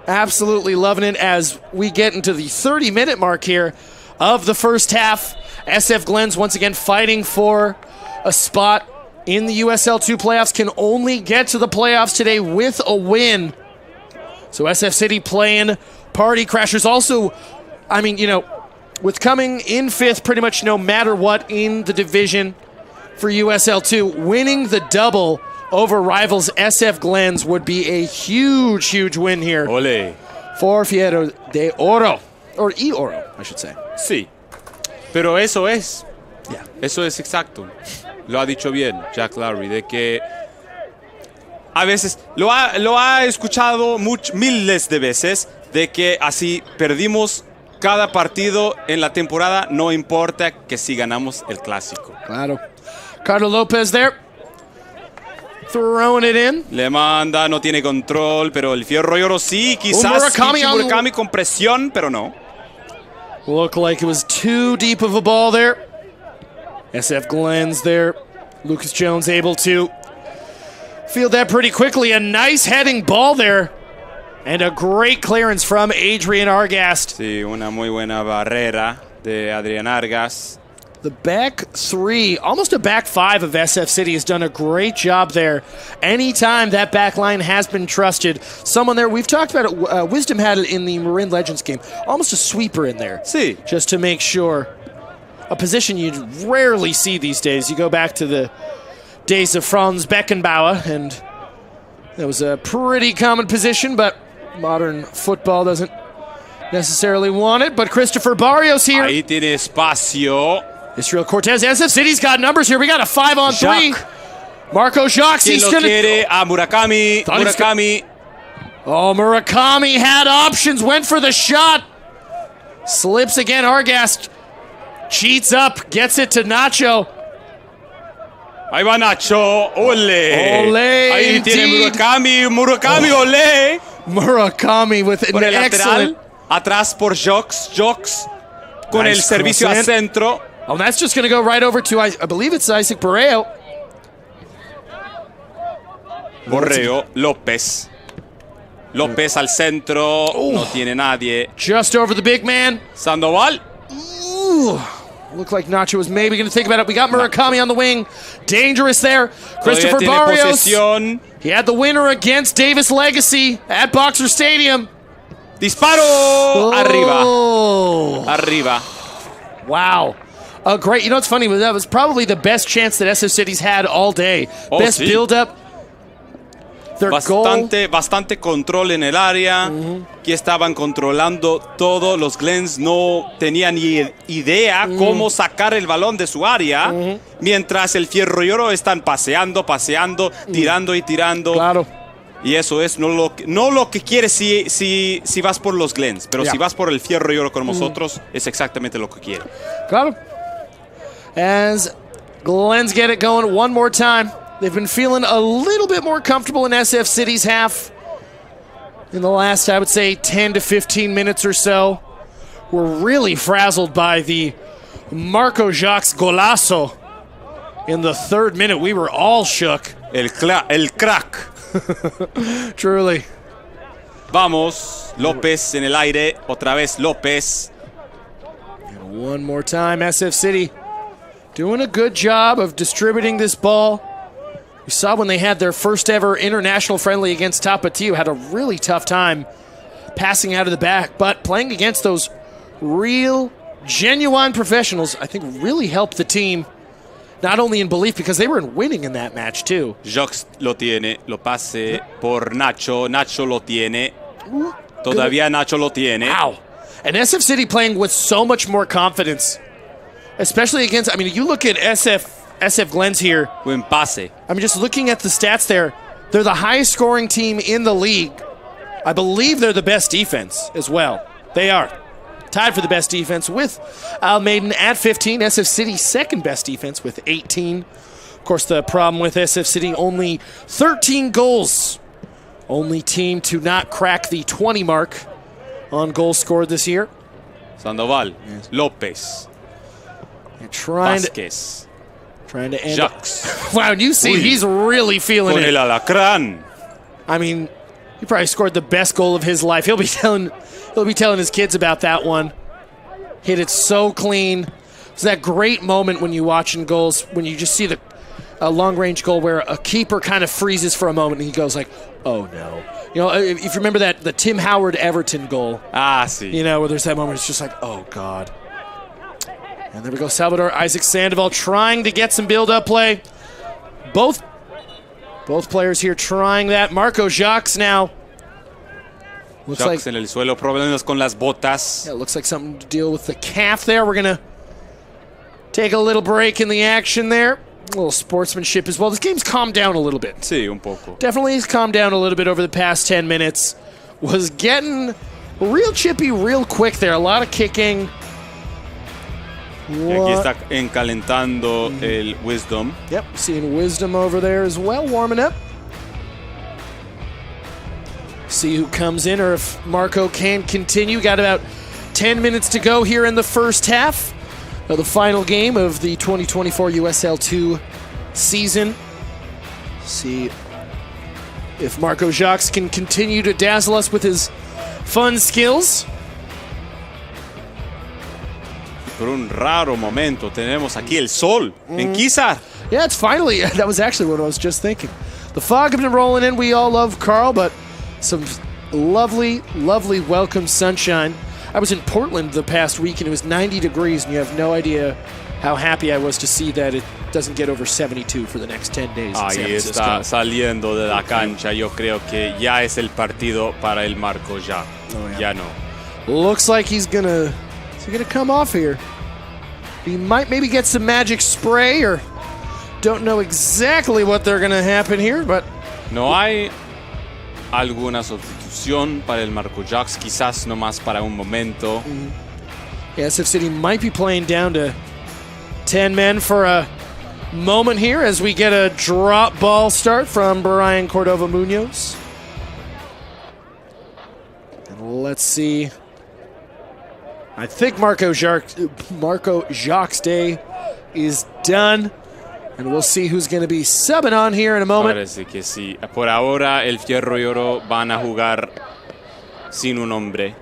Absolutely loving it as we get into the 30-minute mark here of the first half. SF Glens once again fighting for a spot in the USL 2 playoffs. Can only get to the playoffs today with a win. So SF City playing party crashers. Also, I mean, you know, with coming in fifth pretty much no matter what in the division for USL 2, winning the double over rivals SF Glens would be a huge win here. Ole. For Fierro de Oro. Or E Oro, I should say. Sí. Pero eso es. Yeah. Eso es exacto. Lo ha dicho bien Jack Lowry, de que a veces lo ha escuchado miles de veces, de que así perdimos cada partido en la temporada, no importa que si ganamos el clásico. Claro. Carlos Lopez there. Throwing it in. Le manda, no tiene control, pero el Fierro y Oro sí, quizás Murakami con presión, pero no. Looked like it was too deep of a ball there. SF Glens there. Lucas Jones able to field that pretty quickly. A nice heading ball there. And a great clearance from Adrian Argast. Sí, una muy buena barrera de Adrian Argas. The back three, almost a back five of SF City has done a great job there. Anytime that back line has been trusted, someone there, we've talked about it, Wisdom had it in the Marin Legends game, almost a sweeper in there. Sí. Just to make sure. A position you rarely see these days. You go back to the days of Franz Beckenbauer, and that was a pretty common position, but modern football doesn't necessarily want it. But Christopher Barrios here. Ahí tiene espacio. Israel Cortez. SF City's got numbers here. We got a 5-on-3. Marco Jacques. He's going to quiere a Murakami. Murakami. Oh, Murakami had options. Went for the shot. Slips again. Argast cheats up. Gets it to Nacho. Ahí va Nacho. Ole. Ole. Ahí indeed. tiene Murakami. Murakami, ole. Murakami with an por el excellent. Lateral. Atrás por Jocks con Nice el servicio a centro. Oh, that's just going to go right over to, I believe it's Isaac Borreo. Borreo, López. López al centro. No tiene nadie. Just over the big man. Sandoval. Ooh. Looked like Nacho was maybe going to think about it. We got Murakami on the wing. Dangerous there. Christopher Barrios. Posesión. He had the winner against Davis Legacy at Boxer Stadium. Disparo. Oh. Arriba. Wow. a great, you know what's funny, that was probably the best chance that SF City's had all day. Best sí. build-up. Their Bastante control en el área. Que estaban controlando todo. Los Glens no tenían ni idea cómo sacar el balón de su área. Mientras el Fierro y Oro están paseando, tirando y tirando. Claro. Y eso es no lo que quieres si vas por los Glens. Pero si vas por el Fierro y Oro con nosotros, es exactamente lo que quiere. Claro. As Glens get it going one more time. They've been feeling a little bit more comfortable in SF City's half in the last, I would say, 10 to 15 minutes or so. We're really frazzled by the Marco Jacques golazo in the 3rd minute. We were all shook. El crack. Truly. Vamos, López en el aire. Otra vez López. And one more time, SF City doing a good job of distributing this ball. We saw when they had their first ever international friendly against Tapatio, had a really tough time passing out of the back, but playing against those real, genuine professionals, I think really helped the team, not only in belief, because they were winning in that match too. Jacques lo tiene, lo pase por Nacho, Nacho lo tiene, todavía Nacho lo tiene. Wow. And SF City playing with so much more confidence, especially against, I mean, you look at SF Glens here. Buen pase. I mean, just looking at the stats there, they're the highest scoring team in the league. I believe they're the best defense as well. They are. Tied for the best defense with Almaden at 15. SF City's second best defense with 18. Of course, the problem with SF City, only 13 goals. Only team to not crack the 20 mark on goals scored this year. Sandoval. Yes. López. And Vázquez. Trying to end Jacques. Wow, you see, he's really feeling Con it. el alacrán. I mean, he probably scored the best goal of his life. He'll be telling his kids about that one. Hit it so clean. It's that great moment when you watch in goals, when you just see a long-range goal where a keeper kind of freezes for a moment and he goes like, oh no. You know, if you remember the Tim Howard Everton goal. Ah, sí. You know, where there's that moment, it's just like, oh God. And there we go, Salvador Isaac Sandoval trying to get some build-up play. Both players here trying that. Marco Jacques now. Looks Jacques like en el suelo, problemas con las botas. Yeah, it looks like something to deal with the calf there. We're going to take a little break in the action there. A little sportsmanship as well. This game's calmed down a little bit. Sí, un poco. Definitely has calmed down a little bit over the past 10 minutes. Was getting real chippy real quick there. A lot of kicking. Y aquí está encalentando el Wisdom. Yep, seeing Wisdom over there as well, warming up. See who comes in or if Marco can continue. Got about 10 minutes to go here in the first half of the final game of the 2024 USL 2 season. See if Marco Jacques can continue to dazzle us with his fun skills. Por un raro momento tenemos aquí el sol en Kezar. Yeah, it's finally, that was actually what I was just thinking. The fog has been rolling in. We all love Carl, but some lovely, lovely welcome sunshine. I was in Portland the past week and it was 90 degrees and you have no idea how happy I was to see that it doesn't get over 72 for the next 10 days. Ahí está saliendo de la cancha. Yo creo que ya es el partido para el Marco ya. Ya no. Looks like he's gonna come off here. He might maybe get some magic spray or don't know exactly what they're gonna happen here, but no hay alguna sustitución para el Marco Jacques, quizás nomás para un momento. SF City might be playing down to 10 men for a moment here as we get a drop ball start from Brian Cordova Munoz. And let's see. I think Marco Jacques' day is done. And we'll see who's going to be subbing on here in a moment. Parece que sí. Por ahora, el Fierro y Oro van a jugar sin un hombre,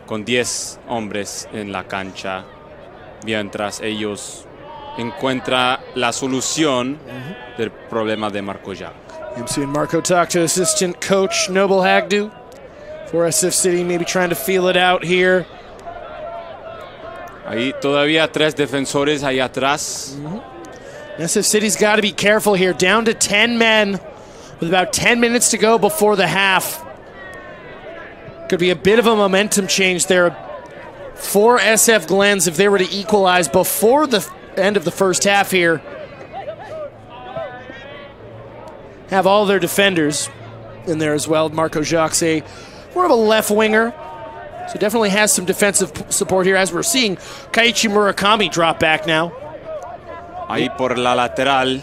con 10 hombres en la cancha, mientras ellos encuentran la solución del problema de Marco Jacques. I'm seeing Marco talk to assistant coach Noble Hagdu for SF City, maybe trying to feel it out here. Ahí todavía 3 defensores ahí atrás. SF City's got to be careful here. Down to 10 men with about 10 minutes to go before the half. Could be a bit of a momentum change there for SF Glens if they were to equalize before the end of the first half here. Have all their defenders in there as well. Marco Jacques, more of a left winger. So definitely has some defensive support here, as we're seeing Kaiichi Murakami drop back now. Ahí por la lateral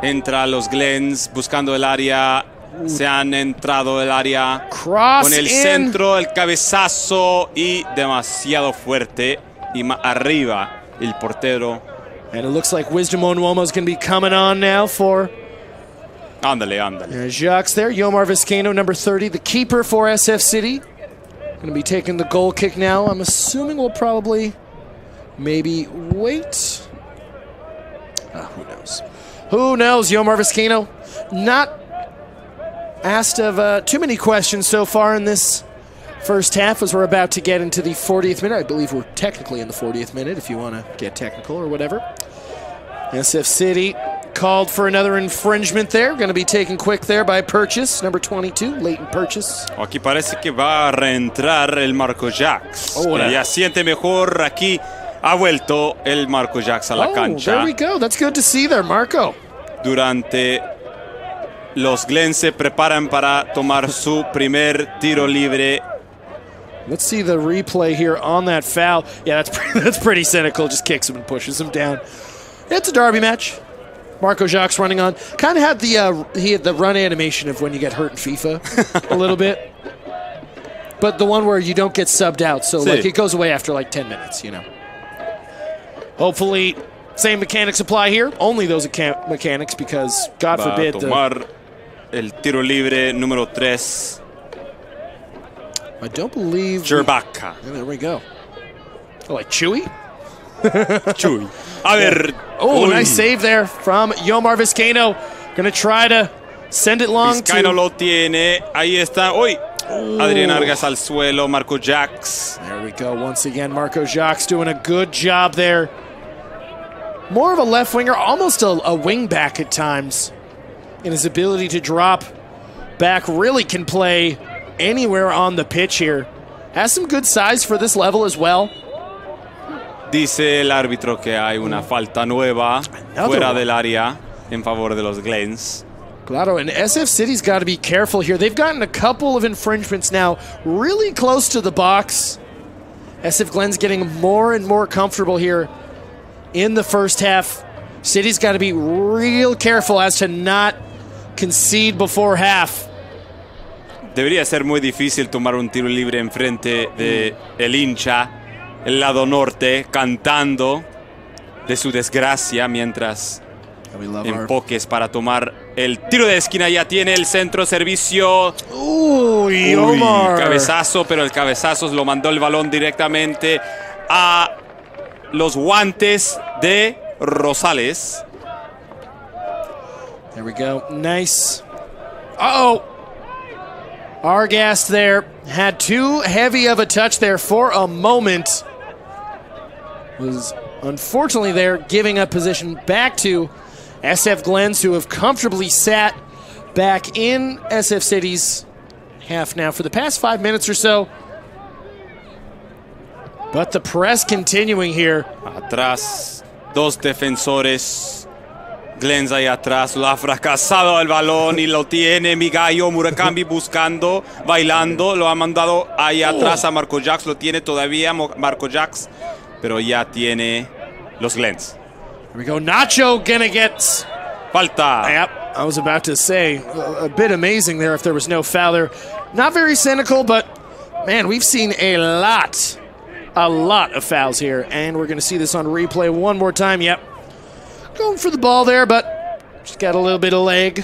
entra los Glens buscando el área. Se han entrado el área Cross con el in. centro, el cabezazo y demasiado fuerte. Y arriba el portero. And it looks like Wisdom Onwomo is going to be coming on now for Ándale, ándale. Jacques there. Yomar Vizcaino, number 30, the keeper for SF City. Going to be taking the goal kick now. I'm assuming we'll probably maybe wait. Who knows? Who knows? Yomar Vizcaino not asked of too many questions so far in this first half as we're about to get into the 40th minute. I believe we're technically in the 40th minute if you want to get technical or whatever. SF City called for another infringement there. Going to be taken quick there by Purchase, number 22, Leighton Purchase. Aquí parece que va a reentrar el Marco Jacques. Ya siente mejor. Aquí ha vuelto el Marco Jacques a la cancha. There we go. That's good to see there, Marco. Durante los Glens se preparan para tomar su primer tiro libre. Let's see the replay here on that foul. Yeah, that's pretty cynical. Just kicks him and pushes him down. It's a derby match. Marco Jacques running on. Kind of had the run animation of when you get hurt in FIFA a little bit. But the one where you don't get subbed out. So like it goes away after like 10 minutes, you know. Hopefully same mechanics apply here. Only those mechanics because God forbid. Va a tomar el tiro libre número 3. I don't believe. Jerbaca. Yeah, there we go. Oh, like Chewy? Chuy. A ver. Oh, nice save there from Yomar Vizcaino. Going to try to send it long. Vizcaino lo tiene. Ahí está. Uy. Adrián Argas al suelo. Marco Jacques. There we go. Once again, Marco Jacques doing a good job there. More of a left winger, almost a wing back at times. In his ability to drop back, really can play anywhere on the pitch here. Has some good size for this level as well. Dice el árbitro que hay una falta nueva fuera del área en favor de los Glens. Claro, and SF City's got to be careful here. They've gotten a couple of infringements now really close to the box. SF Glens getting more and more comfortable here in the first half. City's got to be real careful as to not concede before half. Debería ser muy difícil tomar un tiro libre enfrente de el hincha, el lado norte, cantando de su desgracia mientras enfoques para tomar el tiro de esquina. Ya tiene el centro servicio. Uy, Omar. Cabezazo, pero el cabezazo lo mandó el balón directamente a los guantes de Rosales. There we go. Nice. Uh-oh. Argast there had too heavy of a touch there for a moment. Was unfortunately there giving up position back to SF Glens, who have comfortably sat back in SF City's half now for the past 5 minutes or so. But the press continuing here. Atrás, dos defensores. Glens ahí atrás, lo ha fracasado el balón y lo tiene mi gallo Murakami buscando, bailando, lo ha mandado ahí atrás a Marco Jacques, lo tiene todavía Marco Jacques, pero ya tiene los Glens. Here we go, Nacho gonna get... Falta. Yep, I was about to say, a bit amazing there if there was no foul there. Not very cynical, but man, we've seen a lot of fouls here, and we're gonna see this on replay one more time, yep. Going for the ball there, but just got a little bit of leg.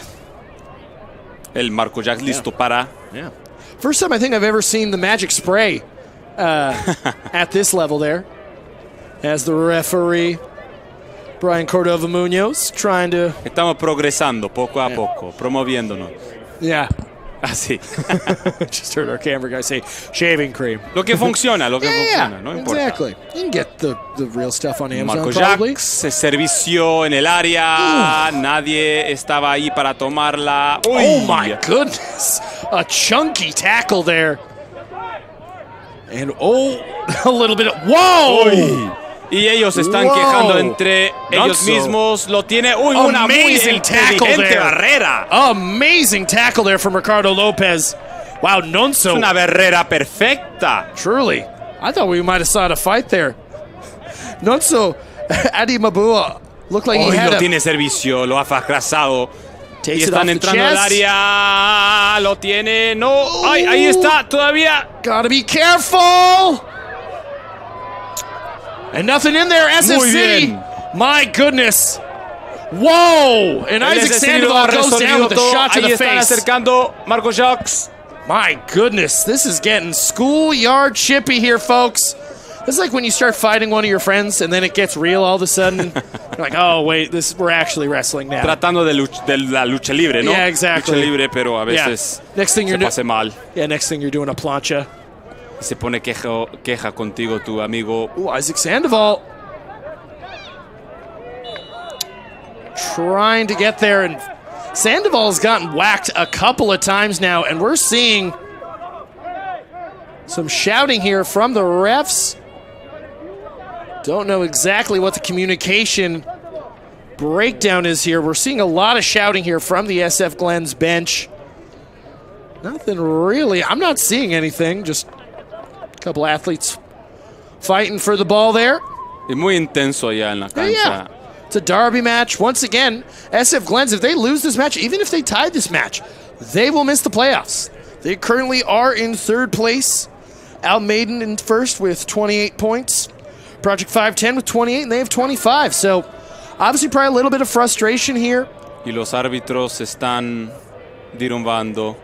El Marco Jacques listo para. Yeah. First time I think I've ever seen the magic spray at this level there. As the referee, Brian Cordova Munoz, trying to... Estamos progresando poco a poco, promoviéndonos. Yeah. Así. Just heard our camera guy say shaving cream. Lo que funciona, no importa. Exactly. You can get the real stuff on Amazon, Marco probably. Jacques se servició en el área. Nadie estaba ahí para tomarla. Uy. Oh, my goodness. A chunky tackle there. And, a little bit of... Whoa! Uy. Y ellos están Wow. quejando entre ellos Nonso. mismos. Lo tiene. Uy, una muy Amazing tackle inteligente there. barrera. Amazing tackle there from Ricardo Lopez. Wow, Nonso. Es una barrera perfecta. Truly. I thought we might have saw a fight there. Nonso, Adi Mabua looked like he Hoy had lo a... tiene servicio, lo ha fracasado. Takes Y it off están the entrando al chest. área. Lo tiene. No. Ay, ahí está todavía. Gotta be careful. And nothing in there, SF Muy City. bien. My goodness. Whoa. And El Isaac SC lo ha Sandoval goes down with a resolvido. shot to Ahí the están face. acercando Marco Jacques. My goodness, this is getting schoolyard chippy here, folks. This is like when you start fighting one of your friends and then it gets real all of a sudden. You're like, oh, wait, we're actually wrestling now. Tratando de la lucha libre, ¿no? Yeah, exactly. Lucha libre, pero a veces Next thing se you're pase mal. Yeah, next thing you're doing a plancha. Y se pone queja contigo tu amigo. Ooh, Isaac Sandoval. Trying to get there, and Sandoval's gotten whacked a couple of times now, and we're seeing some shouting here from the refs. Don't know exactly what the communication breakdown is here. We're seeing a lot of shouting here from the SF Glens bench. Nothing really. I'm not seeing anything. Just a couple athletes fighting for the ball there. Es muy intenso allá en la cancha. Yeah. It's a derby match. Once again, SF Glens, if they lose this match, even if they tied this match, they will miss the playoffs. They currently are in third place. Almaden in first with 28 points. Project 510 with 28, and they have 25. So, obviously, probably a little bit of frustration here. Y los árbitros están dirumbando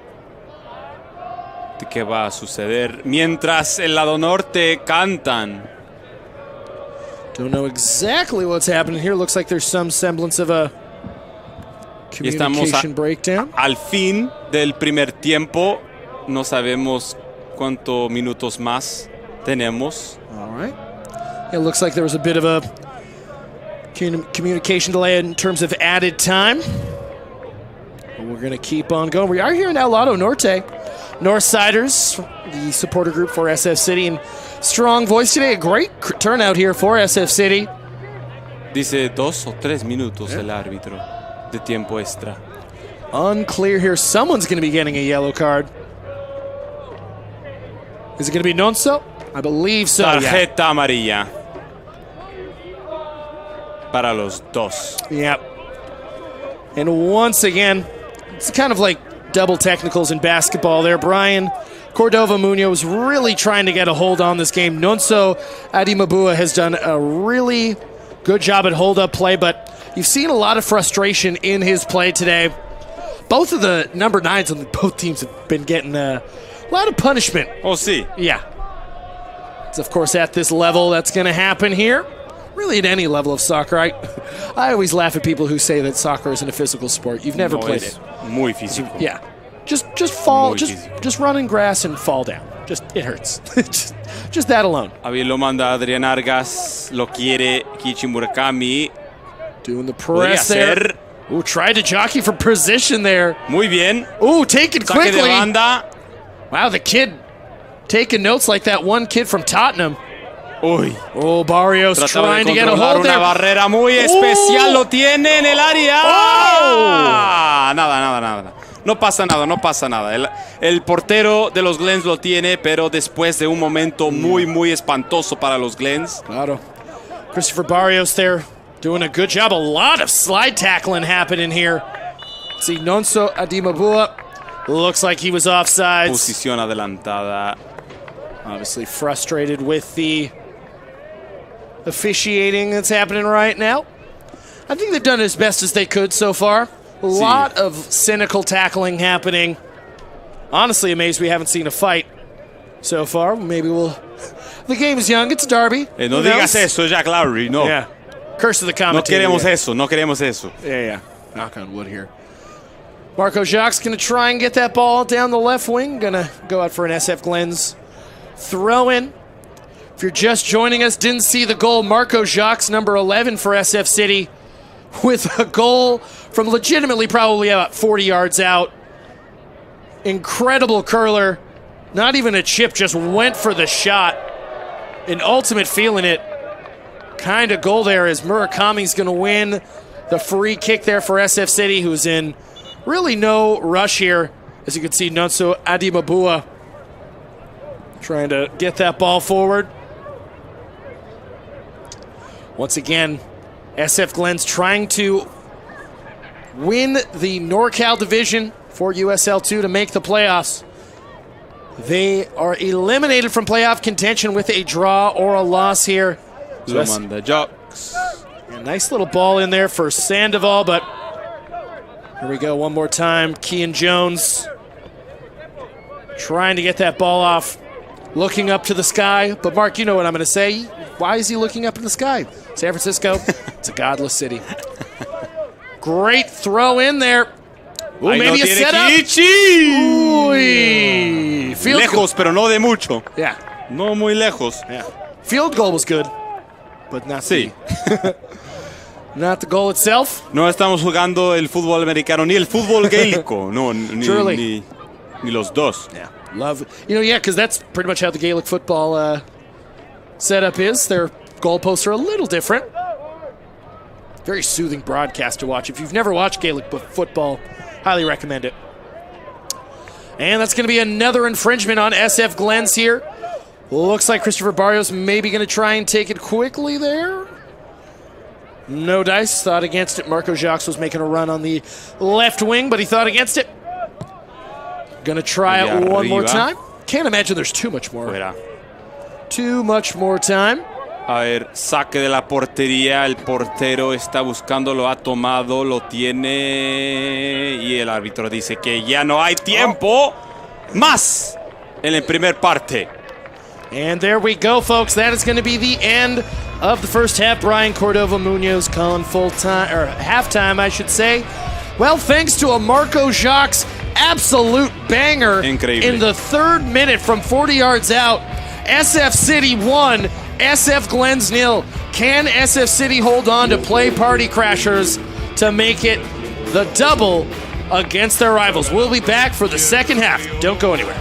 de qué va a suceder. Mientras el lado norte cantan. Don't know exactly what's happening here. Looks like there's some semblance of a communication breakdown. Al fin del primer tiempo, no sabemos cuántos minutos más tenemos. All right. It looks like there was a bit of a communication delay in terms of added time. But we're going to keep on going. We are here in El Lado Norte. Northsiders, the supporter group for SF City, and strong voice today. A great turnout here for SF City. Dice 2 o 3 minutos el árbitro de tiempo extra. Unclear here. Someone's going to be getting a yellow card. Is it going to be Nonso? I believe so. Tarjeta amarilla. Para los dos. Yep. And once again, it's kind of like double technicals in basketball there. Brian Cordova Munoz really trying to get a hold on this game. Nonso Adimabua has done a really good job at hold-up play, but you've seen a lot of frustration in his play today. Both of the number 9s on both teams have been getting a lot of punishment. Oh, sí. Yeah. It's, of course, at this level that's going to happen here. Really at any level of soccer. I always laugh at people who say that soccer isn't a physical sport. You've never played it. Muy físico. Yeah. Just fall, Muy just run in grass and fall down. It hurts. just that alone. Javier lo manda Adrián Argas, lo quiere Kichi Murakami. Doing the press Podría there. ser. Ooh, tried to jockey for position there. Muy bien. Ooh, taken Saque de quickly. banda. Wow, the kid taking notes like that one kid from Tottenham. Uy. Oh, Barrios Trataba trying de to get a controlar hold una there. barrera muy especial. Lo tiene en el área. Oh. Nada. No pasa nada. El portero de los Glens lo tiene, pero después de un momento muy espantoso para los Glens. Claro. Christopher Barrios there doing a good job. A lot of slide tackling happening here. See, Nonso Adimabua looks like he was offsides. Posición adelantada. Obviously frustrated with the officiating that's happening right now. I think they've done as best as they could so far. A lot of cynical tackling happening. Honestly amazed we haven't seen a fight so far. Maybe we'll... The game is young. It's a derby. No digas eso, Jack Lowry. No. Yeah. Curse of the No commentator. queremos eso. Yeah. Knock on wood here. Marco Jacques going to try and get that ball down the left wing. Going to go out for an SF Glens throw in. If you're just joining us, didn't see the goal, Marco Jacques, number 11 for SF City, with a goal from legitimately probably about 40 yards out. Incredible curler. Not even a chip, just went for the shot. An ultimate feeling it kind of goal there as Murakami's going to win the free kick there for SF City, who's in really no rush here. As you can see, Nonso Adimabua trying to get that ball forward. Once again, SF Glens trying to win the NorCal division for USL 2 to make the playoffs. They are eliminated from playoff contention with a draw or a loss here. Lomanda Jocks. A nice little ball in there for Sandoval, but here we go one more time. Kean Jones trying to get that ball off, looking up to the sky. But Mark, you know what I'm going to say. Why is he looking up in the sky? San Francisco, it's a godless city. Great throw in there. Ooh, maybe a setup. Uy. Field Lejos, goal. pero no de mucho. Yeah. No muy lejos. Yeah. Field goal was good, but not Sí. not the goal itself. No estamos jugando el fútbol americano ni el fútbol gaélico. No, Truly. ni los dos. Yeah. Love. Yeah, because that's pretty much how the Gaelic football setup is. Their goalposts are a little different. Very soothing broadcast to watch. If you've never watched Gaelic football, highly recommend it. And that's going to be another infringement on SF Glens here. Looks like Christopher Barrios maybe going to try and take it quickly there. No dice. Thought against it. Marco Jacques was making a run on the left wing, but he thought against it. Going to try it one more time. Can't imagine there's too much more. Fuera. Too much more time. A ver, saque de la portería, el portero está buscando, lo ha tomado, lo tiene y el árbitro dice que ya no hay tiempo más en el primer parte. And there we go, folks. That is going to be the end of the first half. Brian Cordova Munoz calling full time, or halftime, I should say. Well, thanks to a Marco Jacques absolute banger Increíble. In the 3rd minute from 40 yards out. SF City 1, SF Glens 0. Can SF City hold on to play Party Crashers to make it the double against their rivals? We'll be back for the second half. Don't go anywhere.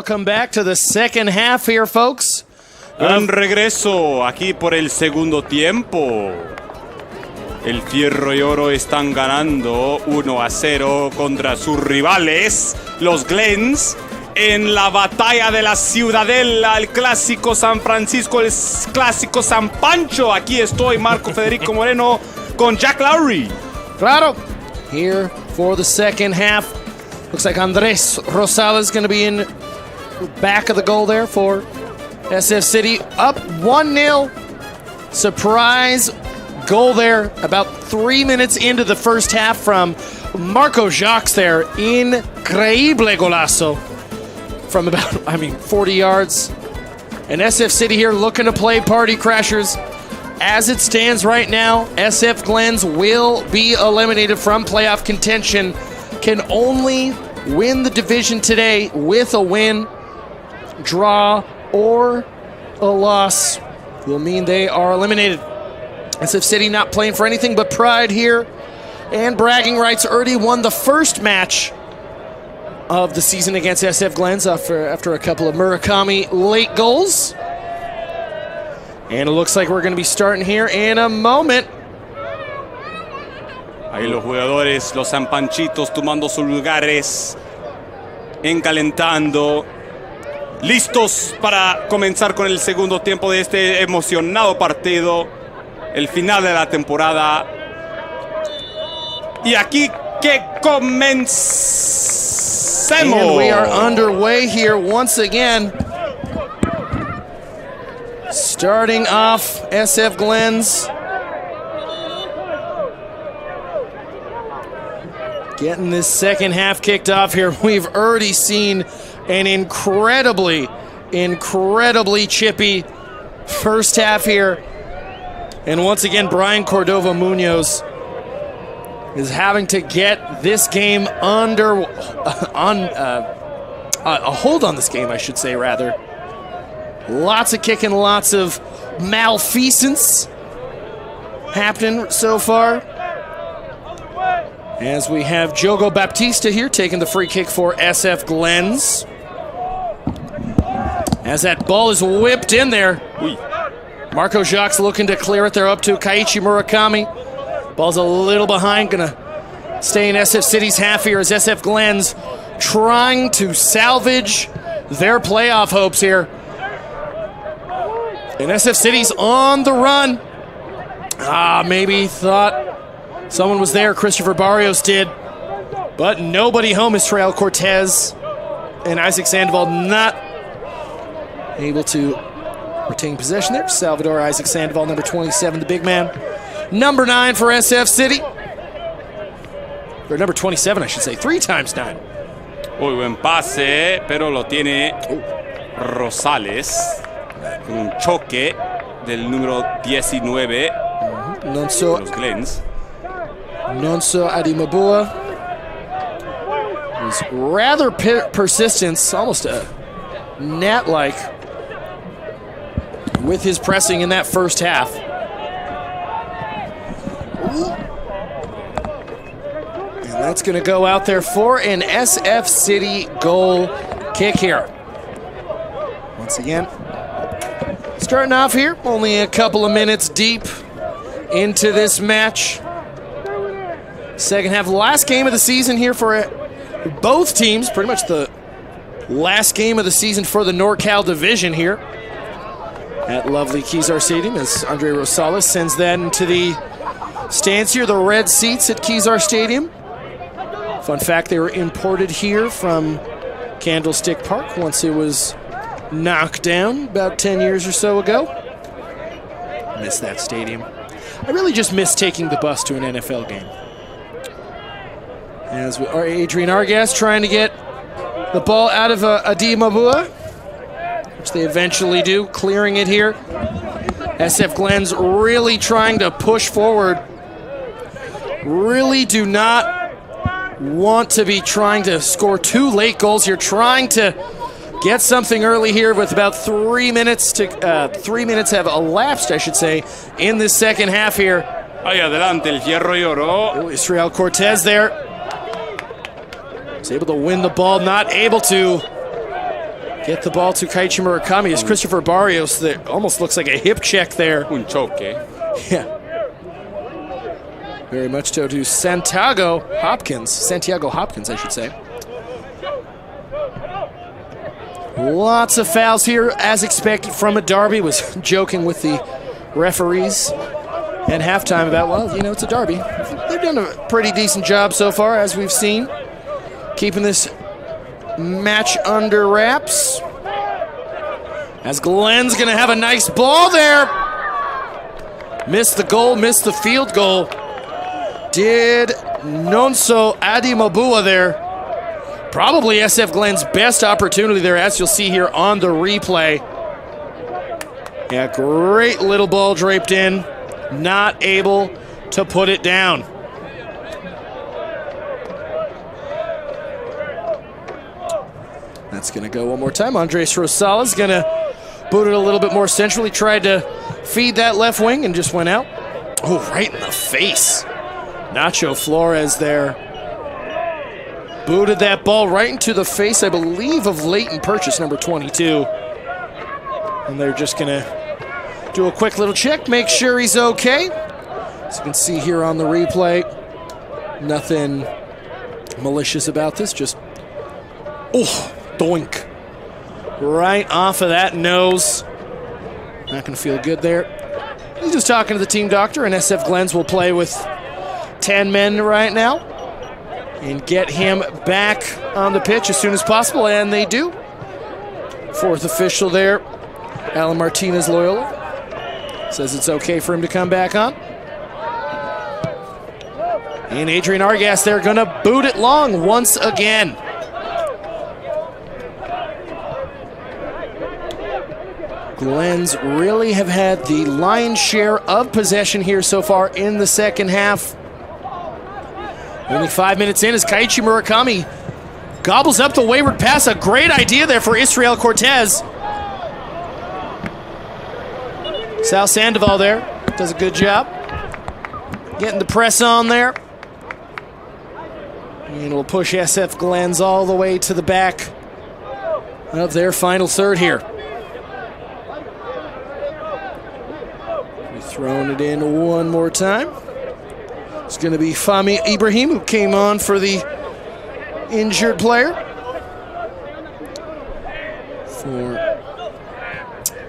Welcome back to the second half here, folks. Un regreso aquí por el segundo tiempo. El Fierro y Oro están ganando 1-0 contra sus rivales, los Glens, en la batalla de la Ciudadela, el clásico San Francisco, el clásico San Pancho. Aquí estoy, Marco Federico Moreno, con Jack Lowry. Claro. Here for the second half. Looks like Andres Rosales going to be in back of the goal there for SF City. Up 1-0. Surprise goal there about 3 minutes into the first half from Marco Jacques there. Increíble golazo from about, 40 yards. And SF City here looking to play Party Crashers. As it stands right now, SF Glens will be eliminated from playoff contention. Can only win the division today with a win, draw, or a loss. Will mean they are eliminated. SF City not playing for anything but pride here. And bragging rights, already won the first match of the season against SF Glens after a couple of Murakami late goals. And it looks like we're going to be starting here in a moment. Ahí los jugadores, los Sanpanchitos, tomando sus lugares, encalentando, listos para comenzar con el segundo tiempo de este emocionado partido, el final de la temporada. Y aquí que comencemos. And we are underway here once again. Starting off, SF Glens getting this second half kicked off here. We've already seen an incredibly chippy first half here. And once again, Brian Cordova Munoz is having to get this game under a hold on this game, I should say, rather. Lots of kicking, lots of malfeasance happening so far. As we have Jogo Baptista here taking the free kick for SF Glens. As that ball is whipped in there. Marco Jacques looking to clear it. They're up to Kaiichi Murakami. Ball's a little behind. Gonna stay in SF City's half here as SF Glens trying to salvage their playoff hopes here. And SF City's on the run. Maybe thought someone was there. Christopher Barrios did. But nobody home. Israel Cortez and Isaac Sandoval not able to retain possession there. Salvador Isaac Sandoval, number 27, the big man. Number 9 for SF City. Or number 27, I should say. 3 times 9. Muy buen pase, pero lo tiene Rosales. Un choque del número 19 Nonso, de los Glens. Nonso Adimabua was rather persistent, almost a net-like, with his pressing in that first half. And that's going to go out there for an SF City goal kick here. Once again, starting off here, only a couple of minutes deep into this match. Second half, last game of the season here for both teams. Pretty much the last game of the season for the NorCal division here at lovely Kezar Stadium as Andre Rosales sends that into the stands here, the red seats at Kezar Stadium. Fun fact, they were imported here from Candlestick Park once it was knocked down about 10 years or so ago. Miss that stadium. I really just miss taking the bus to an NFL game. As we are, Adrian Argas trying to get the ball out of Adi Mabua, which they eventually do, clearing it here. SF Glens really trying to push forward. Really do not want to be trying to score 2 late goals here, trying to get something early here with about 3 minutes to 3 minutes have elapsed, I should say, in this second half here. Ahí adelante el Fierro y Oro. Israel Cortez there. Was able to win the ball, not able to get the ball to Kaiichi Murakami as Christopher Barrios. That almost looks like a hip check there. Un choque. Yeah. Very much so to Santiago Hopkins, I should say. Lots of fouls here, as expected from a derby. Was joking with the referees at halftime about, well, you know, it's a derby. They've done a pretty decent job so far, as we've seen, keeping this match under wraps. As Glenn's going to have a nice ball there. Missed the goal, missed the field goal. Did Nonso Adimabua there. Probably SF Glens' best opportunity there, as you'll see here on the replay. Yeah, great little ball draped in. Not able to put it down. That's going to go one more time. Andres Rosales going to boot it a little bit more centrally. Tried to feed that left wing and just went out. Oh, right in the face. Nacho Flores there. Booted that ball right into the face, I believe, of Leighton Purchase, number 22. And they're just going to do a quick little check, make sure he's okay. As you can see here on the replay, nothing malicious about this, just, oh, doink. Right off of that nose. Not going to feel good there. He's just talking to the team doctor, and SF Glens will play with 10 men right now and get him back on the pitch as soon as possible, and they do. Fourth official there, Alan Martinez Loyola, says it's okay for him to come back on. And Adrian Argas there gonna boot it long once again. Glens really have had the lion's share of possession here so far in the second half. Only 5 minutes in as Kaiichi Murakami gobbles up the wayward pass. A great idea there for Israel Cortez. Sal Sandoval there does a good job getting the press on there. And we'll push SF Glens all the way to the back of their final third here. We're throwing it in one more time. It's going to be Fahmi Ibrahim, who came on for the injured player.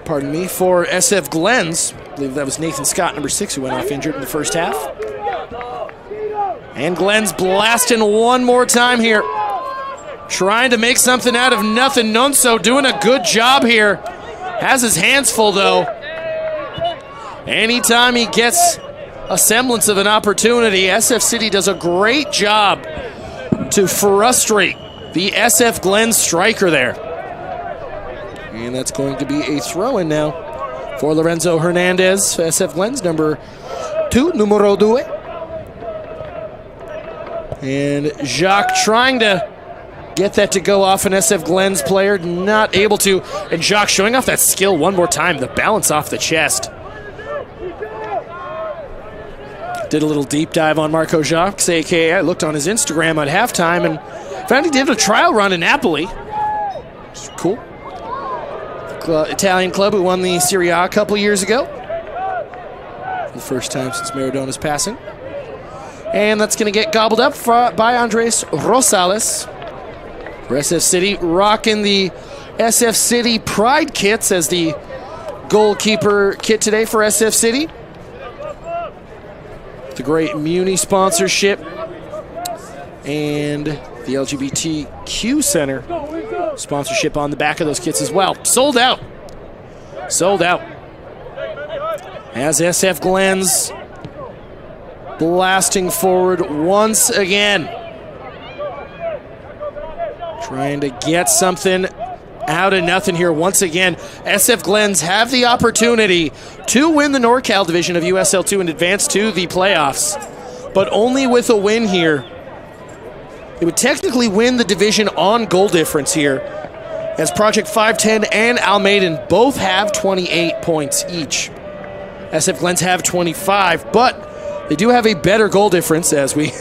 For SF Glens, I believe that was Nathan Scott, number 6, who went off injured in the first half. And Glens blasting one more time here. Trying to make something out of nothing. Nonso doing a good job here. Has his hands full, though. Anytime he gets a semblance of an opportunity, SF City does a great job to frustrate the SF Glens striker there. And that's going to be a throw-in now for Lorenzo Hernandez, SF Glens, number 2, numero 2. And Jacques trying to get that to go off an SF Glens player, not able to. And Jacques showing off that skill one more time, the balance off the chest. Did a little deep dive on Marco Jacques, a.k.a. I looked on his Instagram at halftime and found he did a trial run in Napoli. Which is cool. Italian club who won the Serie A a couple years ago. For the first time since Maradona's passing. And that's going to get gobbled up by Andres Rosales. For SF City, rocking the SF City Pride kits as the goalkeeper kit today for SF City. The great Muni sponsorship and the LGBTQ Center sponsorship on the back of those kits as well. Sold out. Sold out. As SF Glens blasting forward once again. Trying to get something out of nothing here once again. SF Glens have the opportunity to win the NorCal division of USL 2 and advance to the playoffs, but only with a win here. They would technically win the division on goal difference here, as Project 510 and Almaden both have 28 points each. SF Glens have 25, but they do have a better goal difference, as we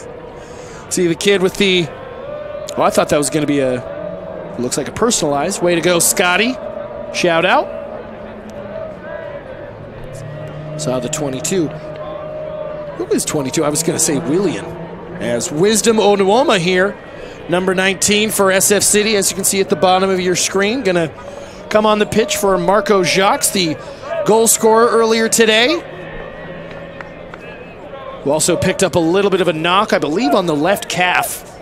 see the kid with the... Well, I thought that was going to be a Looks like a personalized. Way to go, Scotty. Shout out. Saw the 22. Who is 22? I was going to say William. As Wisdom Onuoma here. Number 19 for SF City, as you can see at the bottom of your screen. Going to come on the pitch for Marco Jacques, the goal scorer earlier today. Who also picked up a little bit of a knock, I believe, on the left calf.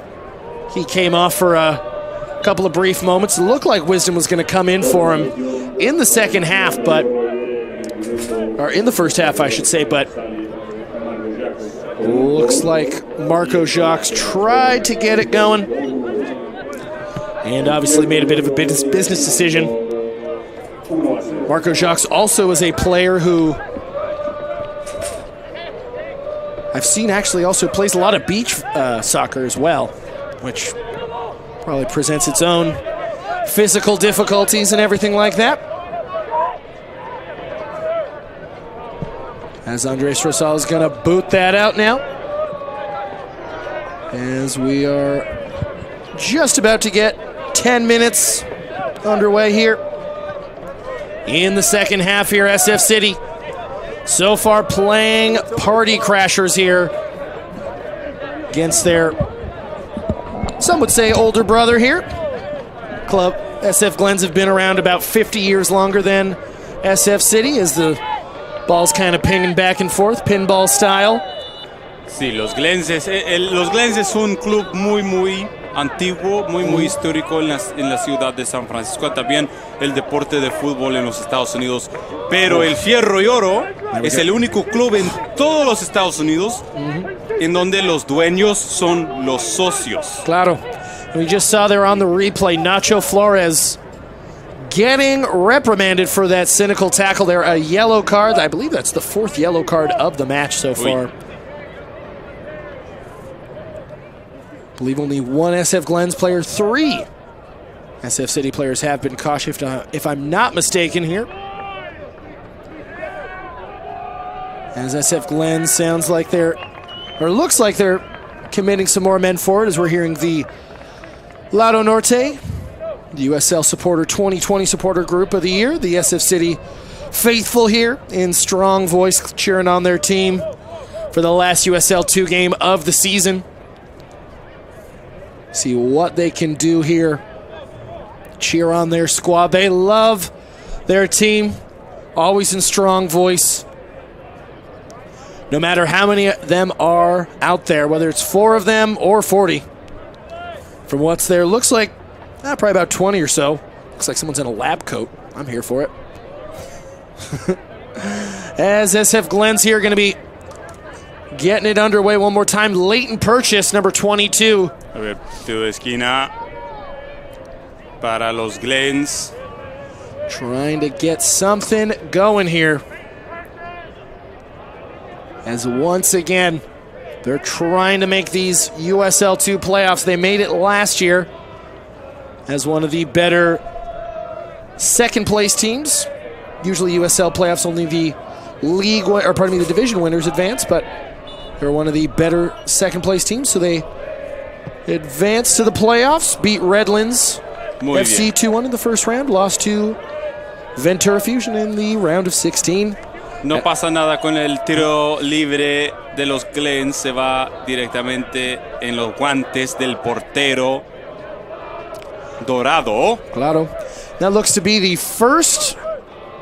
He came off for a couple of brief moments. It looked like Wisdom was going to come in for him in the second half, but, or in the first half, I should say, but looks like Marco Jacques tried to get it going and obviously made a bit of a business decision. Marco Jacques also is a player who I've seen actually also plays a lot of beach soccer as well, which probably presents its own physical difficulties and everything like that. As Andres Rosal is going to boot that out now. As we are just about to get 10 minutes underway here in the second half here, SF City. So far playing party crashers here against their, some would say, older brother here. Club SF Glens have been around about 50 years longer than SF City, as the ball's kind of pinging back and forth, pinball style. Sí, los Glens es un club muy antiguo, muy histórico en la ciudad de San Francisco, también el deporte de fútbol en los Estados Unidos. Pero el Fierro y Oro es el único club en todos los Estados Unidos en donde los dueños son los socios. Claro. We just saw there on the replay, Nacho Flores getting reprimanded for that cynical tackle there. A yellow card. I believe that's the fourth yellow card of the match so far. I believe only one SF Glens player, 3 SF City players have been cautioned, if I'm not mistaken here. As SF Glens sounds like they're, or looks like they're committing some more men forward, as we're hearing the Lado Norte, the USL Supporter 2020 Supporter Group of the Year, the SF City faithful here in strong voice cheering on their team for the last USL 2 game of the season. See what they can do here. Cheer on their squad. They love their team. Always in strong voice. No matter how many of them are out there, whether it's 4 of them or 40. From what's there, looks like probably about 20 or so. Looks like someone's in a lab coat. I'm here for it. As SF Glens here going to be getting it underway one more time. Latent purchase, number 22. A ver, tiro de esquina para los Glens. Trying to get something going here. As once again, they're trying to make these USL 2 playoffs. They made it last year as one of the better second place teams. Usually USL playoffs, only the league, or pardon me, the division winners advance, but they're one of the better second place teams, so they advanced to the playoffs, beat Redlands FC 2-1 in the first round, lost to Ventura Fusion in the round of 16. No pasa nada con el tiro libre de los Glens, se va directamente en los guantes del portero dorado. Claro. That looks to be the first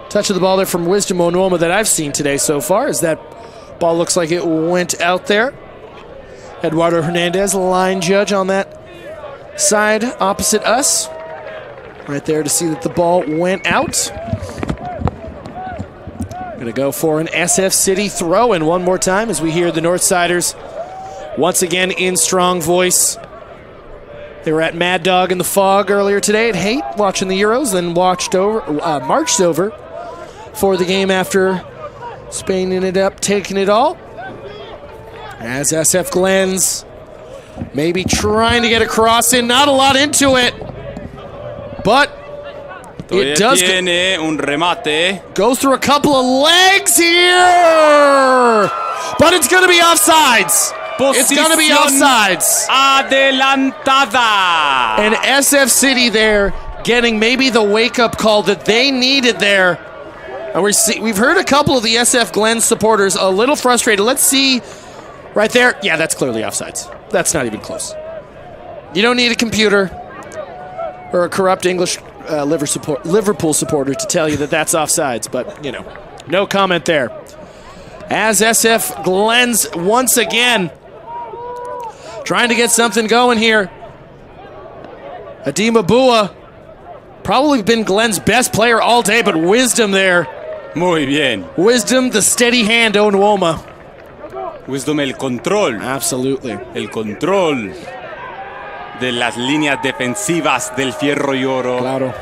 touch of the ball there from Wisdom Onuoma that I've seen today so far, as that ball looks like it went out there. Eduardo Hernandez, line judge on that side opposite us. Right there to see that the ball went out. Going to go for an SF City throw-in one more time as we hear the Northsiders once again in strong voice. They were at Mad Dog in the Fog earlier today at Haight watching the Euros, then marched over for the game after Spaining it up, taking it all. As SF Glens maybe trying to get a cross in, not a lot into it, but it does tiene un remate. Goes through a couple of legs here, but it's going to be offsides. It's going to be offsides. Adelantada. And SF City there getting maybe the wake-up call that they needed there. And we've heard a couple of the SF Glens supporters a little frustrated. Let's see right there. Yeah, that's clearly offsides. That's not even close. You don't need a computer or a corrupt English Liverpool supporter to tell you that that's offsides. But, you know, no comment there. As SF Glens once again trying to get something going here. Adima Bua, probably been Glenn's best player all day, but Wisdom there. Muy bien. Wisdom, the steady hand, Onwoma. Wisdom, el control. Absolutely. El control de las líneas defensivas del Fierro y Oro. Claro.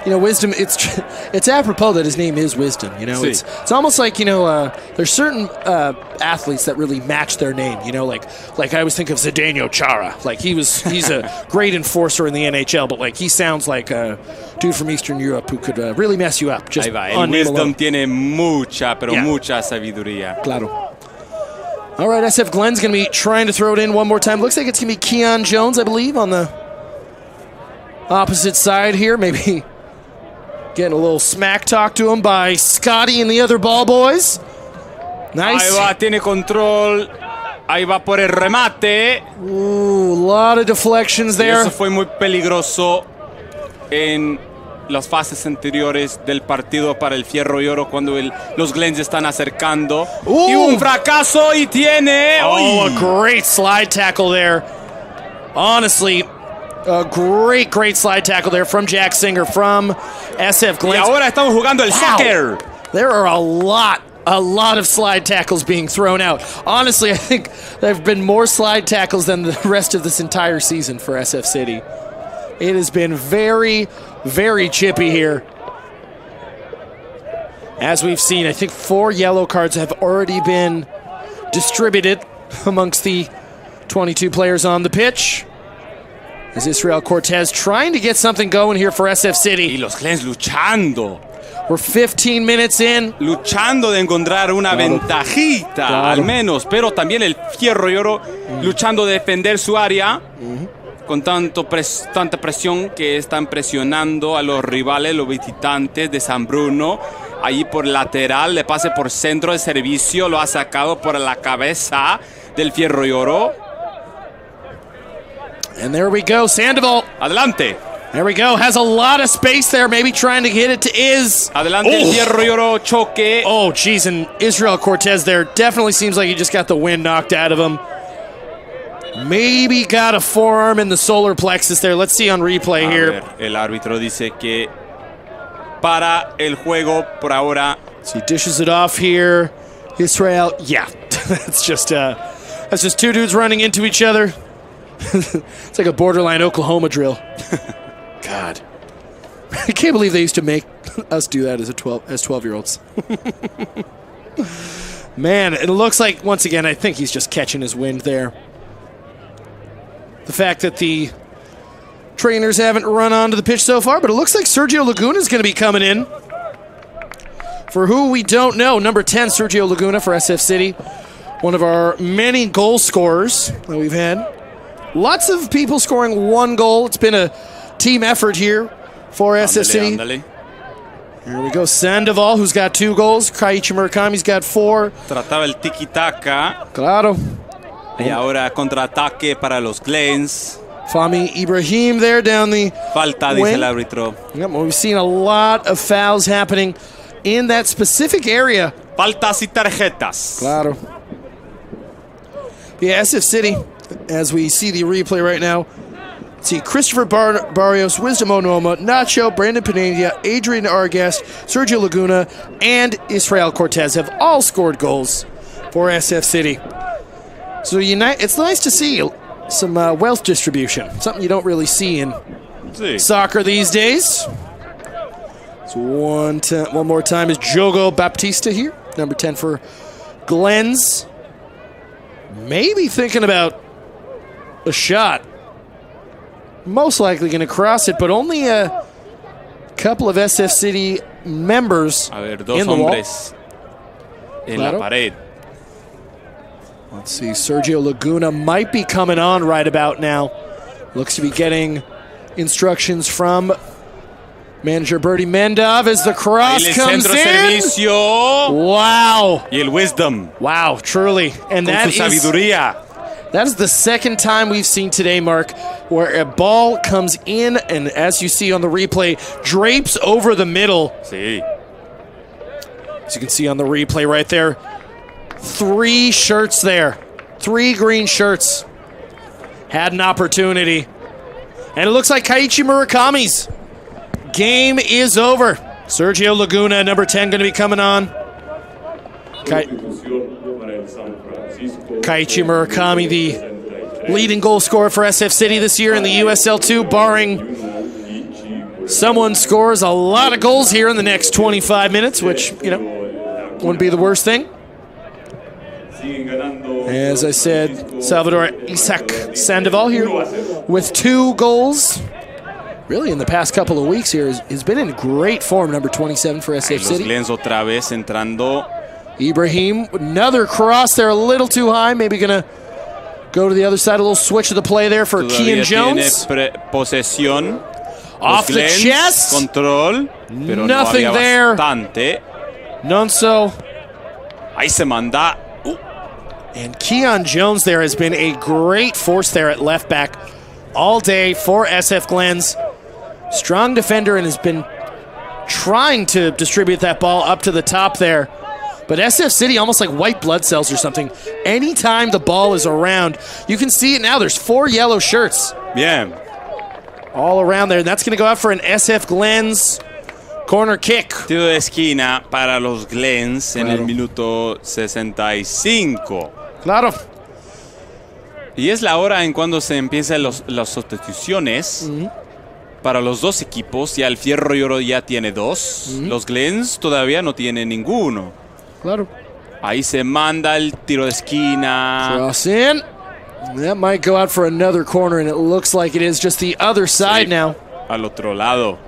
You know, Wisdom, it's apropos that his name is Wisdom, you know. Sí. It's almost like, you know, there's certain athletes that really match their name, you know, like I always think of Zdeno Chara. Like he's a great enforcer in the NHL, but like he sounds like a dude from Eastern Europe who could really mess you up. Just Ahí va. on name Wisdom alone. tiene mucha sabiduría. Claro. All right, SF Glenn's going to be trying to throw it in one more time. Looks like it's going to be Keon Jones, I believe, on the opposite side here. Maybe getting a little smack talk to him by Scotty and the other ball boys. Nice. Ahí va, tiene control. Ahí va por el remate. Ooh, a lot of deflections Y there. eso fue muy peligroso en las fases anteriores del partido para el Fierro y Oro cuando los Glens están acercando. Y un fracaso y tiene... Oh, a great slide tackle there. Honestly, a great slide tackle there from Jack Singer from SF Y Glens. ahora estamos jugando el soccer. There are a lot of slide tackles being thrown out. Honestly, I think there have been more slide tackles than the rest of this entire season for SF City. It has been very chippy here. As we've seen, I think 4 yellow cards have already been distributed amongst the 22 players on the pitch. As Israel Cortez trying to get something going here for SF Y City. los Glens luchando. We're 15 minutes in. Luchando de encontrar una ventajita, al menos. Pero también el Fierro y Oro luchando de defender su área. Con tanta presión que están presionando a los rivales, los visitantes de San Bruno. Allí por lateral, le pase por centro de servicio. Lo ha sacado por la cabeza del Fierro y Oro. And there we go, Sandoval. Adelante. There we go. Has a lot of space there. Maybe trying to get it to Iz. Adelante el Fierro y Oro, choque. Oh, geez. And Israel Cortez there definitely seems like he just got the wind knocked out of him. Maybe got a forearm in the solar plexus there. Let's see on replay here. Ver, el árbitro dice que para el juego por ahora. So he dishes it off here. Israel. Yeah, that's just 2 dudes running into each other. It's like a borderline Oklahoma drill. God. I can't believe they used to make us do that as 12-year-olds. Man, it looks like, once again, I think he's just catching his wind there. The fact that the trainers haven't run onto the pitch so far, but it looks like Sergio Laguna is going to be coming in. For who we don't know, number 10, Sergio Laguna for SF City. One of our many goal scorers that we've had. Lots of people scoring 1 goal. It's been a team effort here for SF City. Ándale. Here we go. Sandoval, who's got 2 goals. Kaiichi Murakami's got 4. Trataba el tiki-taka. Claro. Y ahora contraataque para los Glens. Fahmi Ibrahim there down the Falta, wing. dice el árbitro. Yep, well, we've seen a lot of fouls happening in that specific area. Faltas y tarjetas. Claro. Yeah, SF City, as we see the replay right now, see Christopher Barrios, Wisdom Onoma, Nacho, Brandon Pineda, Adrian Argast, Sergio Laguna, and Israel Cortez have all scored goals for SF City. So it's nice to see some wealth distribution, something you don't really see in Sí. soccer these days. So one more time is Jogo Baptista here, number 10 for Glens. Maybe thinking about a shot. Most likely going to cross it, but only a couple of SF City members A ver, dos in the wall. hombres en la Claro. pared. Let's see, Sergio Laguna might be coming on right about now. Looks to be getting instructions from manager Bertie Mendov as the cross comes in. Servicio. Wow. Y el wisdom. Wow, truly. And Con su sabiduría. that is the second time we've seen today, Mark, where a ball comes in and, as you see on the replay, drapes over the middle. Sí. As you can see on the replay right there, 3 shirts there. 3 green shirts. Had an opportunity. And it looks like Kaiichi Murakami's game is over. Sergio Laguna, number 10, going to be coming on. Kaiichi Murakami, the leading goal scorer for SF City this year in the USL 2, barring someone scores a lot of goals here in the next 25 minutes, which, you know, wouldn't be the worst thing. As I said, Salvador Isaac Sandoval here with 2 goals. Really, in the past couple of weeks here, has been in great form, number 27 for SF City. Los Glens otra vez entrando. Ibrahim, another cross there, a little too high. Maybe going to go to the other side. A little switch of the play there for Kian Jones. Posesión. Off the Glens, chest. Control. Pero Nothing no there. Bastante. Nonso. Ahí se manda. And Keon Jones there has been a great force there at left back all day for SF Glens. Strong defender and has been trying to distribute that ball up to the top there. But SF City, almost like white blood cells or something. Anytime the ball is around, you can see it now. There's 4 yellow shirts. Bien. All around there. And that's going to go out for an SF Glens corner kick. Tiro de esquina para los Glens en el minuto 65. Claro. Y es la hora en cuando se empiezan las sustituciones para los dos equipos. Ya el Fierro y Oro ya tiene 2. Los Glens todavía no tienen ninguno. Claro. Ahí se manda el tiro de esquina. Cross in. That might go out for another corner, and it looks like it is just the other side now. Al otro lado.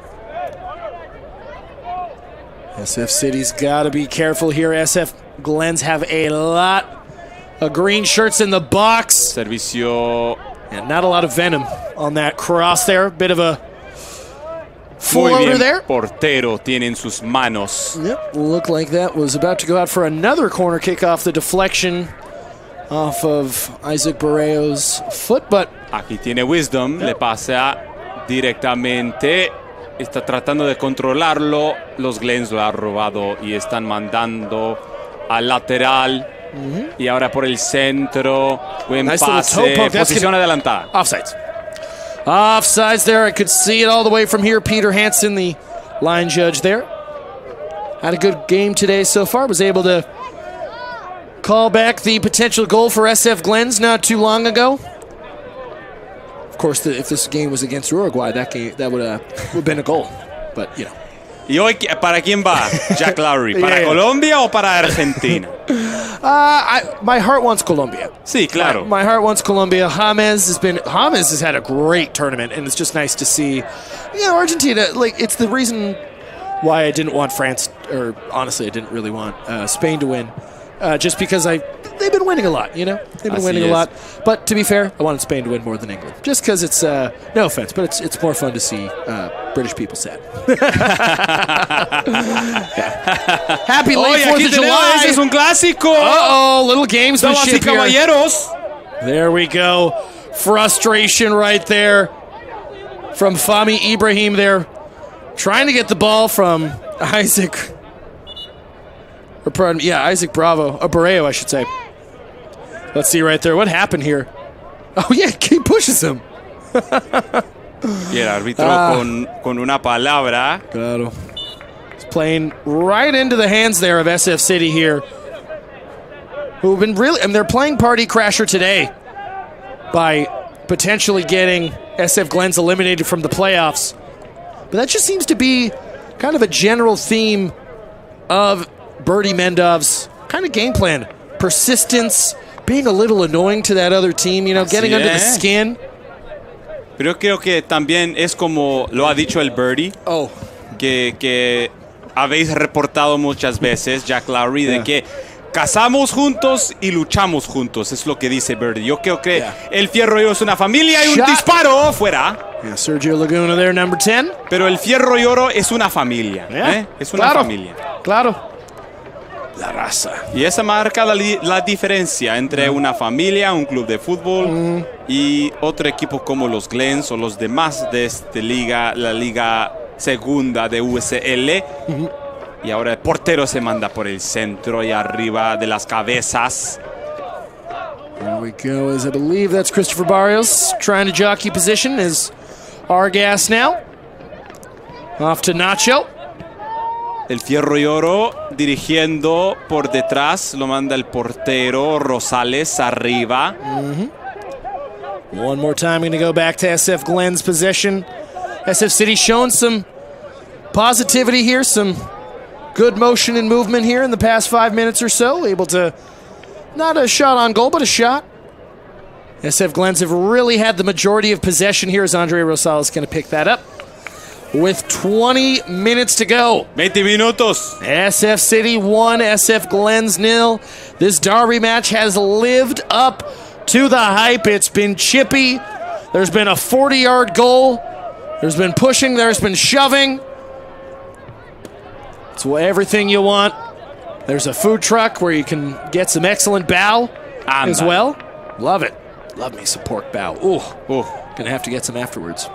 SF City's got to be careful here. SF Glens have a lot of green shirts in the box. Servicio. And not a lot of venom on that cross there. Bit of a Muy floater bien, there. portero tiene en sus manos. Yep, looked like that was about to go out for another corner kick off the deflection off of Isaac Barreo's foot, but Aquí tiene Wisdom, le pasa directamente. Está tratando de controlarlo. Los Glens lo ha robado y están mandando al lateral. Y ahora por el centro. Buen Nice little pase. toe poke. That's Posición adelantada. offsides. Offsides there. I could see it all the way from here. Peter Hansen, the line judge there. Had a good game today so far. Was able to call back the potential goal for SF Glens not too long ago. Of course, if this game was against Uruguay, that would have been a goal. But, you know. ¿Y hoy para quién va Jack Lowry? ¿Para Colombia o para Argentina? My heart wants Colombia. Sí, claro. My heart wants Colombia. James has had a great tournament, and it's just nice to see. You know, Argentina, like, it's the reason why I didn't want France, or honestly, I didn't really want Spain to win. Just because they've been winning a lot, you know? They've been winning a lot. But to be fair, I wanted Spain to win more than England. Just because it's, no offense, but it's more fun to see British people sad. Happy late 4th of July. Ese es un clásico. Uh-oh, little gamesmanship Damas y here. caballeros. There we go. Frustration right there from Fahmi Ibrahim there. Trying to get the ball from Isaac. Or pardon me, Isaac Barreo, I should say. Let's see right there. What happened here? Oh, yeah, he pushes him. Y el árbitro con una palabra. Claro. He's playing right into the hands there of SF City here. Who've been really, and they're playing Party Crasher today by potentially getting SF Glens eliminated from the playoffs. But that just seems to be kind of a general theme of Bertie Mendov's kind of game plan. Persistence, being a little annoying to that other team, you know, getting under the skin. Pero yo creo que también es como lo ha dicho el Bertie. Que habéis reportado muchas veces, Jack Lowry, de que Cazamos juntos y luchamos juntos, es lo que dice Birdie. Yo creo que el Fierro y Oro es una familia y un Shot. disparo fuera. Yeah, Sergio Laguna there, number 10. Pero el Fierro y Oro es una familia. Es una familia. Claro. La raza. Y esa marca la diferencia entre una familia, un club de fútbol y otro equipo como los Glens o los demás de esta liga, la liga segunda de USL. Y ahora el portero se manda por el centro y arriba de las cabezas. There we go, as I believe that's Christopher Barrios trying to jockey position as Argas now. Off to Nacho. El Fierro y Oro dirigiendo por detrás, lo manda el portero Rosales arriba. One more time, going to go back to SF Glens possession. SF City showing some positivity here, some good motion and movement here in the past 5 minutes or so. Able to, not a shot on goal, but a shot. SF Glens have really had the majority of possession here as Andre Rosales going to pick that up. With 20 minutes to go. 20 minutos. SF City 1, SF Glens 0. This derby match has lived up to the hype. It's been chippy. There's been a 40-yard goal. There's been pushing. There's been shoving. It's everything you want. There's a food truck where you can get some excellent bao as well. Love it. Love me some pork bao. Ooh. Gonna have to get some afterwards.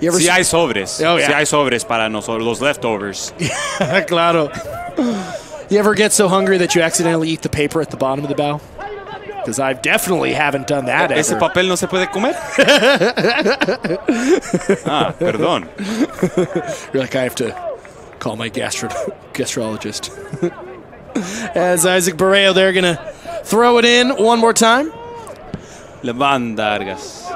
Si hay sobres. Oh, yeah. Si hay sobres para nosotros, los leftovers. Claro. You ever get so hungry that you accidentally eat the paper at the bottom of the bao? Because I definitely haven't done that ¿Ese ever. papel no se puede comer? Perdón. You're like, I have to call my gastrologist. As Isaac Barreo, they're going to throw it in one more time. Levanta Argas.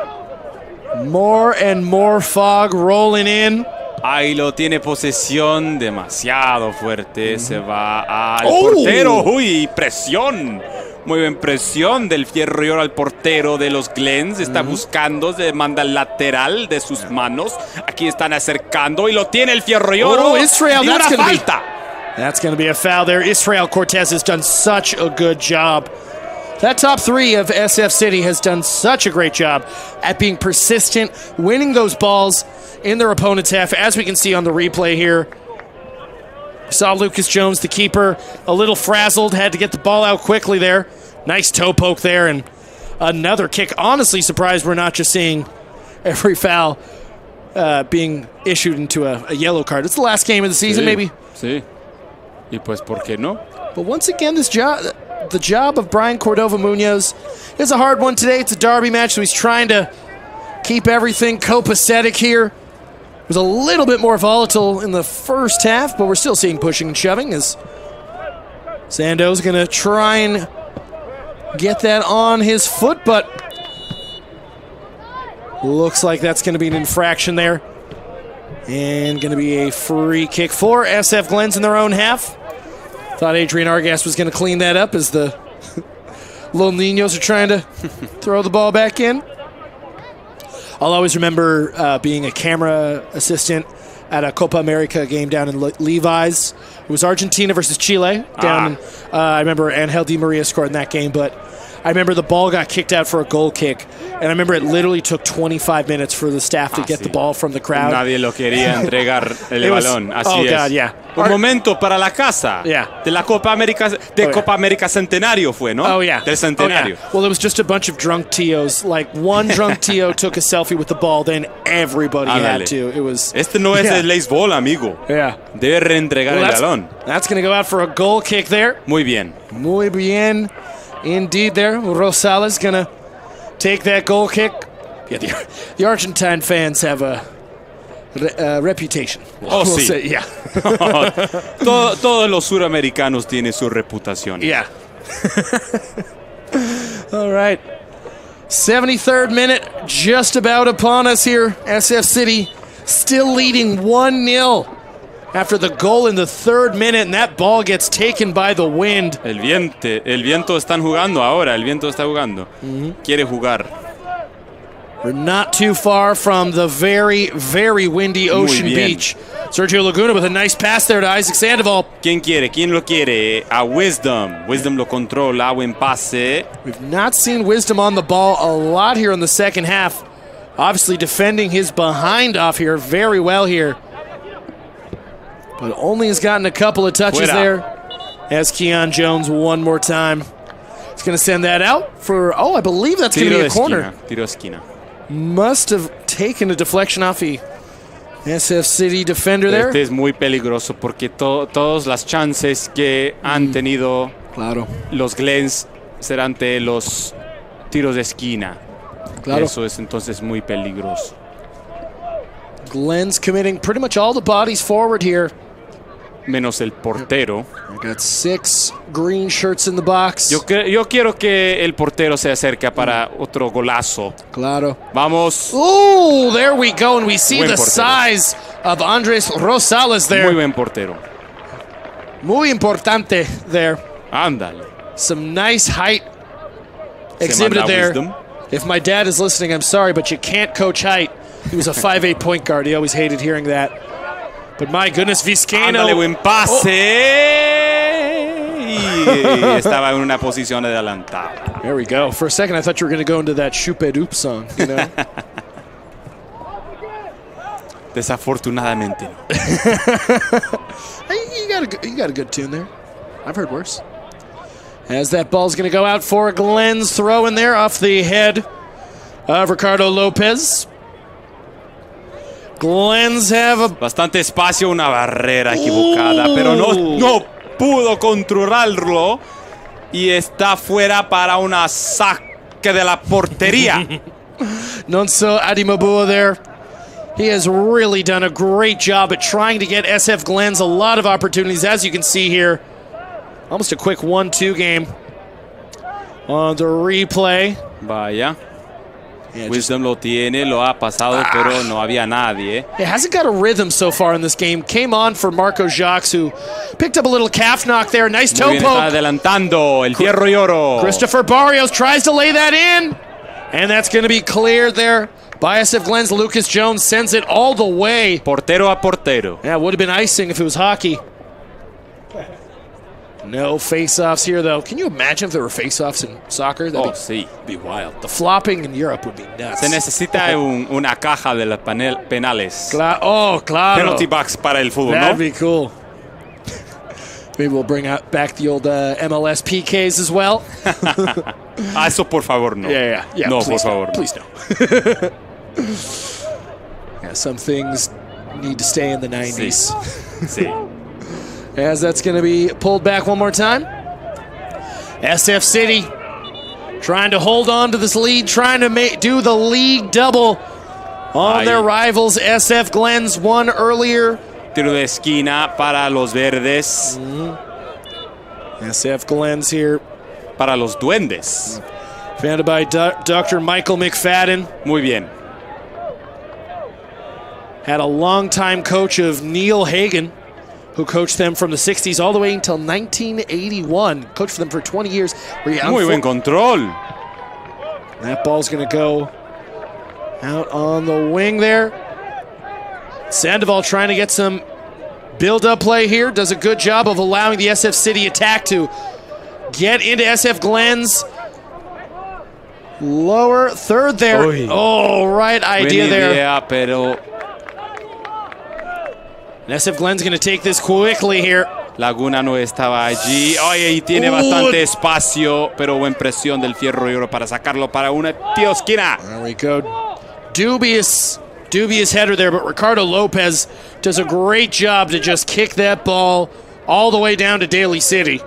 More and more fog rolling in. Ahí lo tiene posesión demasiado fuerte. Se va al portero. Uy, presión. Muy bien, presión del Fierro y Oro al portero de los Glens. Está buscando, se manda el lateral de sus manos. Aquí están acercando y lo tiene el Fierro y Oro. Israel, y una falta. That's going to be a foul there. Israel Cortez has done such a good job. That top three of SF City has done such a great job at being persistent, winning those balls in their opponent's half, as we can see on the replay here. Saw Lucas Jones, the keeper, a little frazzled, had to get the ball out quickly there. Nice toe poke there, and another kick. Honestly surprised we're not just seeing every foul being issued into a yellow card. It's the last game of the season, maybe. Sí. Y pues, ¿por qué no? But once again, the job of Brian Cordova Munoz is a hard one today. It's a derby match, so he's trying to keep everything copacetic here. It was a little bit more volatile in the first half, but we're still seeing pushing and shoving as Sando's going to try and get that on his foot, but looks like that's going to be an infraction there. And going to be a free kick for SF Glens in their own half. Thought Adrian Argas was going to clean that up as the Little Niños are trying to throw the ball back in. I'll always remember being a camera assistant at a Copa America game down in Levi's. It was Argentina versus Chile. I remember Angel Di Maria scored in that game, but I remember the ball got kicked out for a goal kick, and I remember it literally took 25 minutes for the staff to get the ball from the crowd. Nadie lo quería entregar el balón. Así es. God, yeah. Un momento para la casa. Yeah. De la Copa América, Copa América Centenario fue, ¿no? Oh, yeah. Del Centenario. Oh, yeah. Well, it was just a bunch of drunk TOs. Like, one drunk TO took a selfie with the ball, then everybody had to. It was... Este no es el béisbol, amigo. Yeah. Debe reentregar el balón. That's going to go out for a goal kick there. Muy bien. Muy bien. Indeed there. Rosales going to take that goal kick. Yeah, the Argentine fans have a reputation. Oh, sí. Say, yeah. Todos los suramericanos tienen su reputación. Yeah. All right. 73rd minute just about upon us here. SF City still leading 1-0 after the goal in the 3rd minute, and that ball gets taken by the wind. El viento están jugando ahora. El viento está jugando. Quiere jugar. We're not too far from the very, very windy Ocean Beach. Sergio Laguna with a nice pass there to Isaac Sandoval. ¿Quién quiere? ¿Quién lo quiere? A Wisdom. Wisdom lo controla. Buen pase. We've not seen Wisdom on the ball a lot here in the second half. Obviously defending his behind off here very well here. But only has gotten a couple of touches there. As Keon Jones one more time. He's going to send that out for, I believe that's going to be a corner. Tiro esquina. Must have taken a deflection off the SF City defender there. Este es muy peligroso porque todas las chances que han tenido los Glens serán ante los tiros de esquina. Eso es entonces muy peligroso. Glens committing pretty much all the bodies forward here. Menos el portero. We got 6 green shirts in the box. Yo quiero que el portero se acerque para otro golazo. Claro. Vamos. Oh, there we go. And we see the size of Andres Rosales there. Muy buen portero. Muy importante there. Ándale. Some nice height exhibited there. Wisdom. If my dad is listening, I'm sorry, but you can't coach height. He was a 5'8" point guard. He always hated hearing that. But my goodness, Vizcaino. Ándale, buen pase. Y estaba en una posición adelantada. There we go. For a second, I thought you were going to go into that Chupedup song, you know? Desafortunadamente. Hey, you got a good tune there. I've heard worse. As that ball's going to go out for a Glens throw in there off the head of Ricardo Lopez. Glens have bastante espacio, una barrera equivocada, pero no pudo controlarlo y está fuera para una saque de la portería. Nonso Adimabua there. He has really done a great job at trying to get SF Glens a lot of opportunities, as you can see here. Almost a quick 1-2 game on the replay. Vaya. Wisdom lo tiene, lo ha pasado, pero no había nadie. It hasn't got a rhythm so far in this game. Came on for Marco Jacques, who picked up a little calf knock there. Nice toe poke. Está adelantando el Fierro y Oro. Christopher Barrios tries to lay that in. And that's going to be cleared there by SF Glens. Lucas Jones sends it all the way. Portero a portero. Yeah, it would have been icing if it was hockey. No face-offs here, though. Can you imagine if there were face-offs in soccer? Sí. Be wild. The flopping in Europe would be nuts. Se necesita una caja de las penales. Claro. Penalty box para el fútbol, That'd be cool. Maybe we'll bring back the old MLS PKs as well. Eso por favor no. Yeah. No, por favor. Please no. Yeah, some things need to stay in the 90s. Sí. As that's going to be pulled back one more time. SF City trying to hold on to this lead, trying to do the league double on their rivals. SF Glens won earlier. Tiro de esquina para los verdes. SF Glens here. Para los duendes. Founded by Dr. Michael McFadden. Muy bien. Had a longtime coach of Neil Hagen, who coached them from the 60s all the way until 1981. Coached for them for 20 years. Muy buen control. That ball's going to go out on the wing there. Sandoval trying to get some build-up play here. Does a good job of allowing the SF City attack to get into SF Glens. Lower third there. Uy. Oh, right idea there. Idea, pero SF Glens going to take this quickly here. Laguna no estaba allí. Oye, y tiene bastante espacio, pero buena presión del Fierro y Oro para sacarlo para una tiro esquina. There we go. Dubious header there, but Ricardo Lopez does a great job to just kick that ball all the way down to Daly City.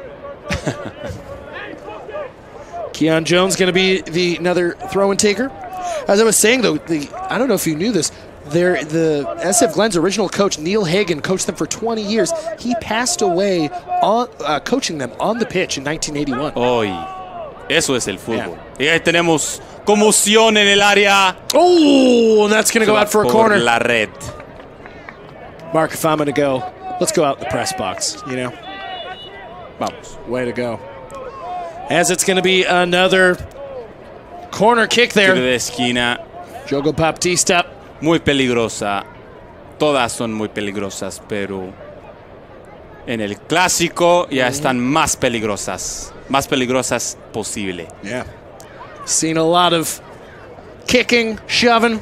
Keon Jones going to be another throw-in taker. As I was saying, though, I don't know if you knew this, the SF Glens original coach, Neil Hagen, coached them for 20 years. He passed away coaching them on the pitch in 1981. Hoy, eso es el fútbol. Y ahí tenemos conmoción en el área. Oh, and that's going to go out for a corner. La red. Mark, if I'm going to go, let's go out in the press box, you know? Vamos. Way to go. As it's going to be another corner kick there. Tiro de esquina. Jogo Baptista. Muy peligrosa. Todas son muy peligrosas, pero en el clásico ya están más peligrosas. Más peligrosas posible. Yeah. Seen a lot of kicking, shoving.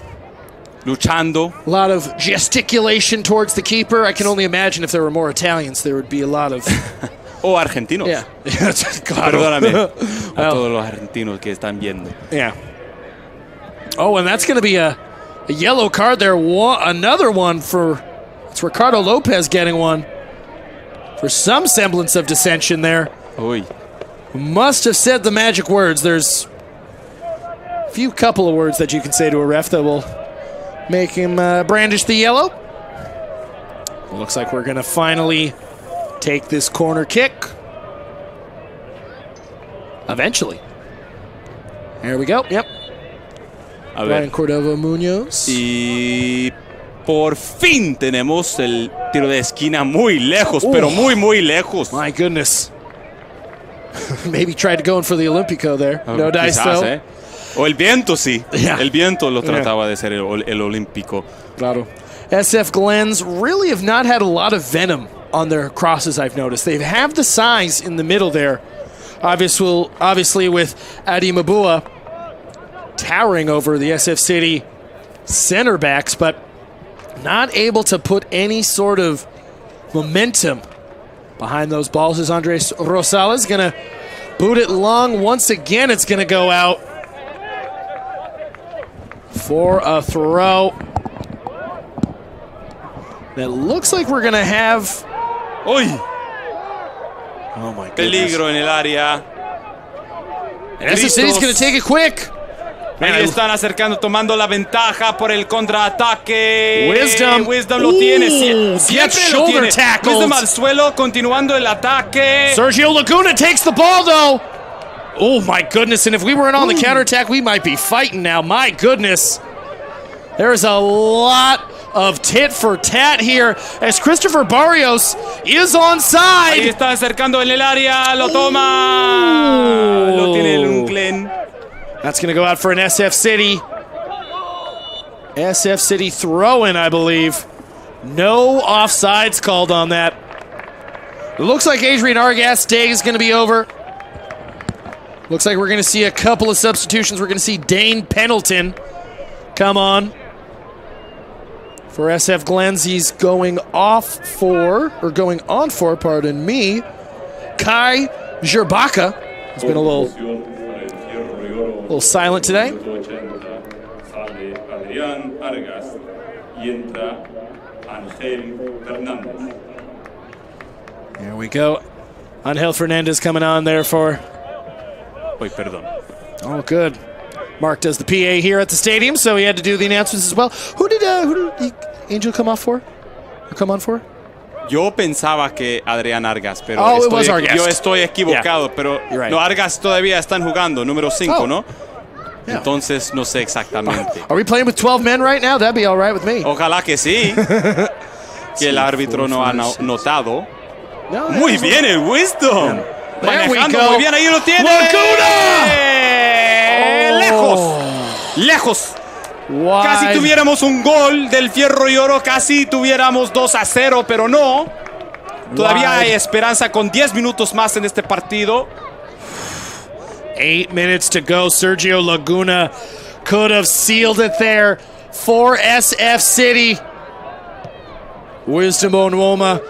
Luchando. A lot of gesticulation towards the keeper. I can only imagine if there were more Italians, there would be a lot of... O argentinos. Yeah. Claro. Perdóname a todos los argentinos que están viendo. Yeah. Oh, and that's going to be a yellow card there. Another one for... It's Ricardo Lopez getting one. For some semblance of dissension there. Uy. Must have said the magic words. There's a few couple of words that you can say to a ref that will make him brandish the yellow. Looks like we're going to finally take this corner kick. Eventually. There we go. Yep. A Brian ver. Cordova Munoz. Y por fin tenemos el tiro de esquina muy lejos, pero muy, muy lejos. My goodness. Maybe tried to go in for the Olympico there. No dice Quizás, though. O el viento, sí. Yeah. El viento lo trataba de ser el olímpico. Claro. SF Glens really have not had a lot of venom on their crosses, I've noticed. They have the size in the middle there. Obviously with Adi Mabua towering over the SF City center backs, but not able to put any sort of momentum behind those balls. As Andres Rosales going to boot it long once again. It's going to go out for a throw. That looks like we're going to have... ¡Uy! Oh, my goodness. Peligro en el área. And SF City's going to take it quick. Ahí están acercando, tomando la ventaja por el contraataque. Wisdom lo tiene. gets Siempre lo shoulder tiene. tackled. Wisdom al suelo, continuando el ataque. Sergio Laguna takes the ball, though. Oh, my goodness. And if we weren't on the counterattack, we might be fighting now. My goodness. There's a lot of tit for tat here as Christopher Barrios is onside. Ahí está acercando en el área. Lo toma. Lo tiene Lundgren. That's going to go out for an SF City. SF City throw-in, I believe. No offsides called on that. It looks like Adrian Argas' day is going to be over. Looks like we're going to see a couple of substitutions. We're going to see Dane Pendleton come on. For SF Glens, he's going on for, pardon me, Kai Zherbaka. He's been a little silent today. There we go. Angel Fernandez coming on there for... Uy, perdón. Oh, good. Mark does the PA here at the stadium, so he had to do the announcements as well. Who did Angel come off for? Or come on for? Yo pensaba que Adrián Argas, pero it was Argas. yo estoy equivocado, pero You're right. no, Argas todavía están jugando, número 5, ¿no? Yeah. Entonces no sé exactamente. Are we playing with 12 men right now? That'd be all right with me. Ojalá que sí. Que el árbitro no ha notado. No, Muy bien el Wisdom. There we Manejando go. muy bien, ahí lo tiene. ¡Laguna! Lejos. Wide. Casi tuviéramos un gol del Fierro y Oro, casi tuviéramos 2-0, pero no. Todavía hay esperanza con 10 minutos más en este partido. 8 minutes to go. Sergio Laguna could have sealed it there for SF City. Wisdom Onwoma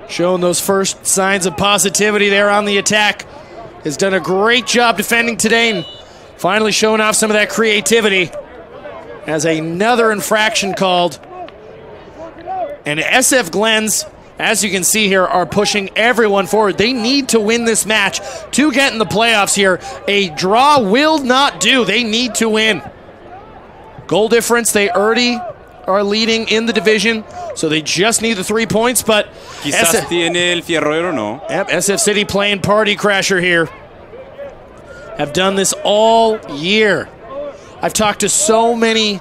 showing those first signs of positivity there on the attack. Has done a great job defending today and finally showing off some of that creativity. As another infraction called. And SF Glens, as you can see here, are pushing everyone forward. They need to win this match to get in the playoffs here. A draw will not do. They need to win. Goal difference, they already are leading in the division, so they just need the 3 points, but Quizás tiene el Fierro y Oro, no. Yep, SF City playing party crasher here. Have done this all year. I've talked to so many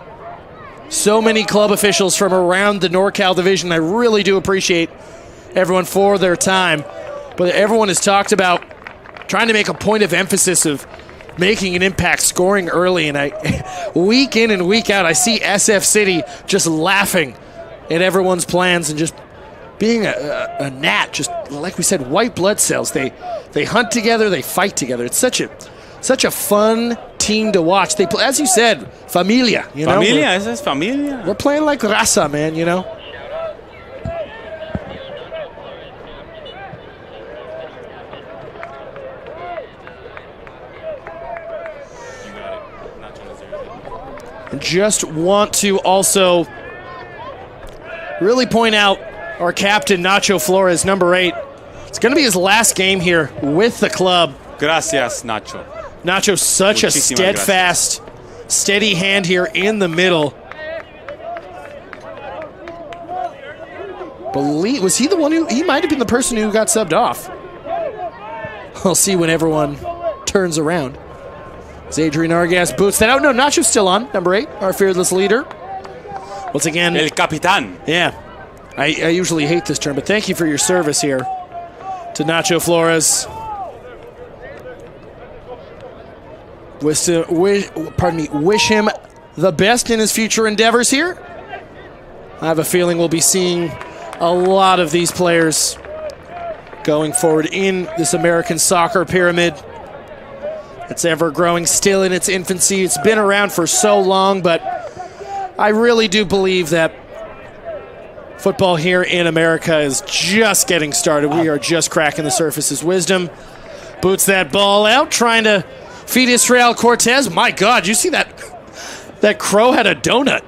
club officials from around the NorCal division. I really do appreciate everyone for their time. But everyone has talked about trying to make a point of emphasis of making an impact, scoring early, and week in and week out, I see SF City just laughing at everyone's plans and just being a gnat, just like we said, white blood cells. They hunt together, they fight together. It's such a fun team to watch. They play, as you said, familia. You know, Esa es familia. we're playing like raza, man. You know. Just want to also really point out our captain, Nacho Flores, number 8. It's going to be his last game here with the club. Gracias, Nacho. Nacho, such a Muchísimas steadfast, steady hand here in the middle. Was he the one he might have been the person who got subbed off. We'll see when everyone turns around. As Adrian Argas boots that out. No, Nacho's still on, number 8, our fearless leader. Once again, El capitán. yeah, I usually hate this term, but thank you for your service here to Nacho Flores. Wish him the best in his future endeavors here. I have a feeling we'll be seeing a lot of these players going forward in this American soccer pyramid. It's ever growing, still in its infancy. It's been around for so long, but I really do believe that football here in America is just getting started. We are just cracking the surface as Wisdom boots that ball out, trying to feed Israel Cortez. My God, you see that? That crow had a donut.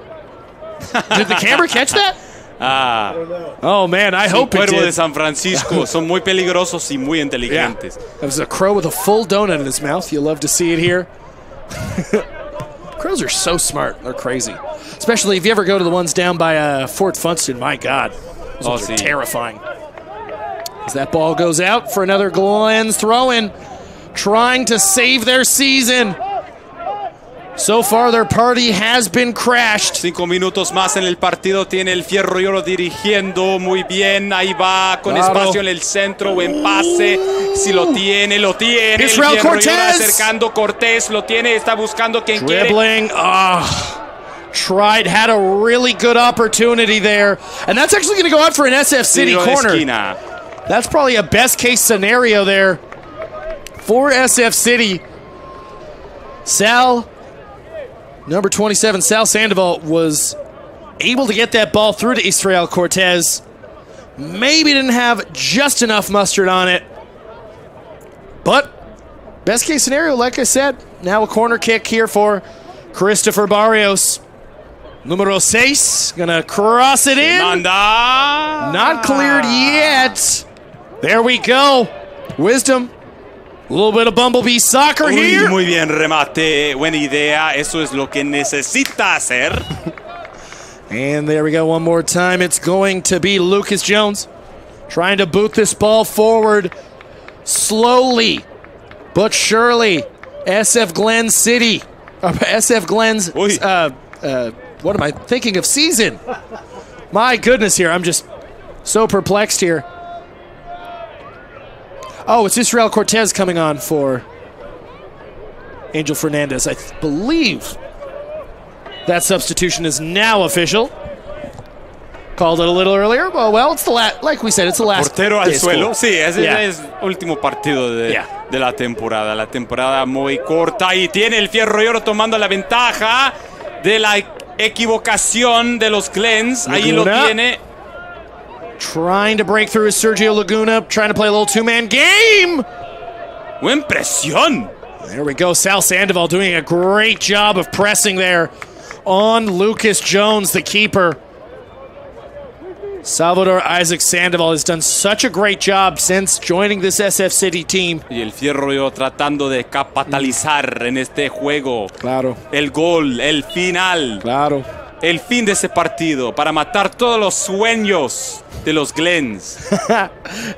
Did the camera catch that? Oh, man, I hope it Cuervo de did. San Francisco son muy peligrosos y muy inteligentes. It was a crow with a full donut in his mouth. You'll love to see it here. Crows are so smart. They're crazy. Especially if you ever go to the ones down by Fort Funston. My God. Those ones are terrifying. As that ball goes out for another Glens throw-in. Trying to save their season. So far, their party has been crashed. 5 minutos más en el partido. Tiene el Fierro y Oro dirigiendo muy bien. Ahí va con espacio en el centro. Buen pase. Si lo tiene, lo tiene. Israel el Fierro Cortez. Y Oro acercando. Cortés lo tiene. Está buscando quien Dribbling. Tried, had a really good opportunity there. And that's actually going to go out for an SF City quiere. corner. Esquina. That's probably a best case scenario there for SF City. Number 27, Sal Sandoval was able to get that ball through to Israel Cortez. Maybe didn't have just enough mustard on it. But best case scenario, like I said, now a corner kick here for Christopher Barrios. Numero 6, gonna cross it in. Manda. Not cleared yet. There we go. Wisdom. A little bit of Bumblebee soccer here. Muy bien, remate. Buena idea. Eso es lo que necesita hacer. And there we go one more time. It's going to be Lucas Jones trying to boot this ball forward slowly but surely. SF Glens City. SF Glens. What am I thinking of? Season. My goodness here. I'm just so perplexed here. Oh, it's Israel Cortez coming on for Angel Fernandez. I believe that substitution is now official. Called it a little earlier. Well, it's the last, like we said, it's the last. Portero al day of school. suelo. Sí, ese es el último partido de la temporada. La temporada muy corta y tiene el Fierro y Oro tomando la ventaja de la equivocación de los Glens. Ahí lo tiene. Trying to break through is Sergio Laguna, trying to play a little two-man game. Buen presión. There we go. Sal Sandoval doing a great job of pressing there on Lucas Jones, the keeper. Salvador Isaac Sandoval has done such a great job since joining this SF City team. Y el Fierro y Oro tratando de capitalizar en este juego. Claro. El gol, el final. Claro. El fin de ese partido para matar todos los sueños de los Glens.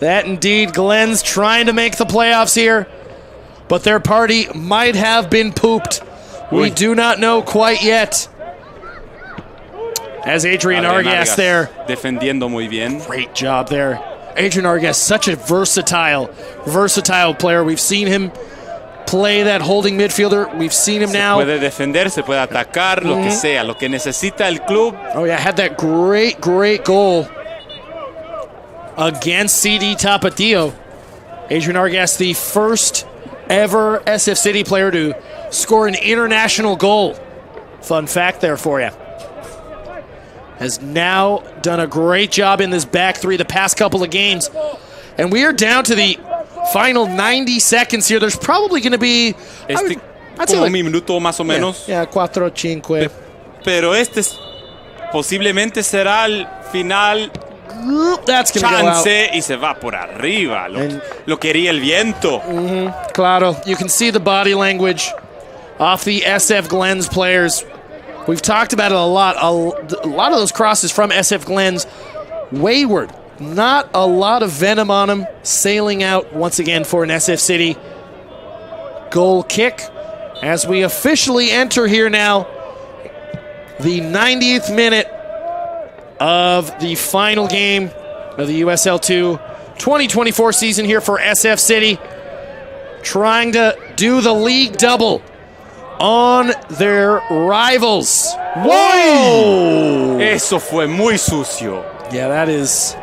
That indeed, Glens trying to make the playoffs here, but their party might have been pooped. We do not know quite yet. As Adrian Argas there. Defendiendo muy bien. Great job there. Adrian Argas, such a versatile player. We've seen him play that holding midfielder. We've seen him now. Puede defender, se puede atacar, lo que sea, lo que necesita el club. Oh yeah, had that great goal against CD Tapatio. Adrian Argas, the first ever SF City player to score an international goal. Fun fact there for you. Has now done a great job in this back three the past couple of games. And we are down to the final 90 seconds here. There's probably going to be... I'd say un minuto más o menos. Yeah, 4-5. Pero posiblemente será el final. That's going to go out. Chance y se va por arriba. Lo quería el viento. Claro, you can see the body language off the SF Glens players. We've talked about it a lot. A lot of those crosses from SF Glens, wayward. Not a lot of venom on them. Sailing out once again for an SF City goal kick. As we officially enter here now, the 90th minute of the final game of the USL 2 2024 season here for SF City. Trying to do the league double on their rivals. Whoa! Eso fue muy sucio. Yeah, that is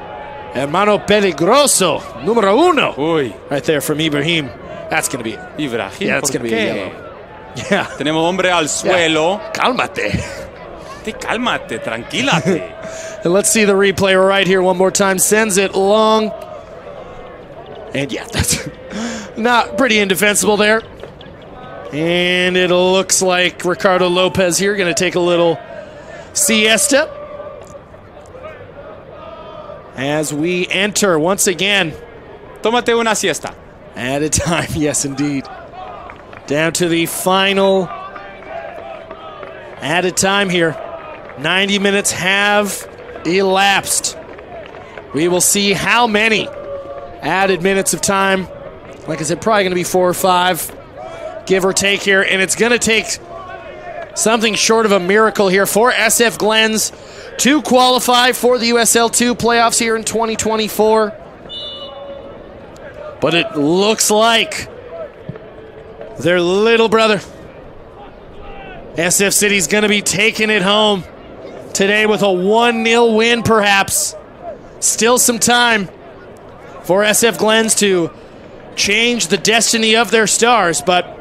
Hermano Peligroso, número uno. Uy. Right there from Ibrahim. That's going to be it. Ibrahim, Yeah, that's going to be a yellow. Yeah. Tenemos hombre al suelo. Yeah. Cálmate. Cálmate, tranquilate. And let's see the replay right here one more time. Sends it long. And yeah, that's not pretty indefensible there. And it looks like Ricardo Lopez here going to take a little siesta. As we enter once again. Tómate una siesta. At a time, yes indeed. Down to the final at a time here. 90 minutes have elapsed. We will see how many added minutes of time. Like I said, probably going to be 4 or 5, give or take here. And it's going to take something short of a miracle here for SF Glens to qualify for the USL 2 playoffs here in 2024. But it looks like their little brother, SF City's going to be taking it home today with a 1-0 win, perhaps. Still some time for SF Glens to change the destiny of their stars, but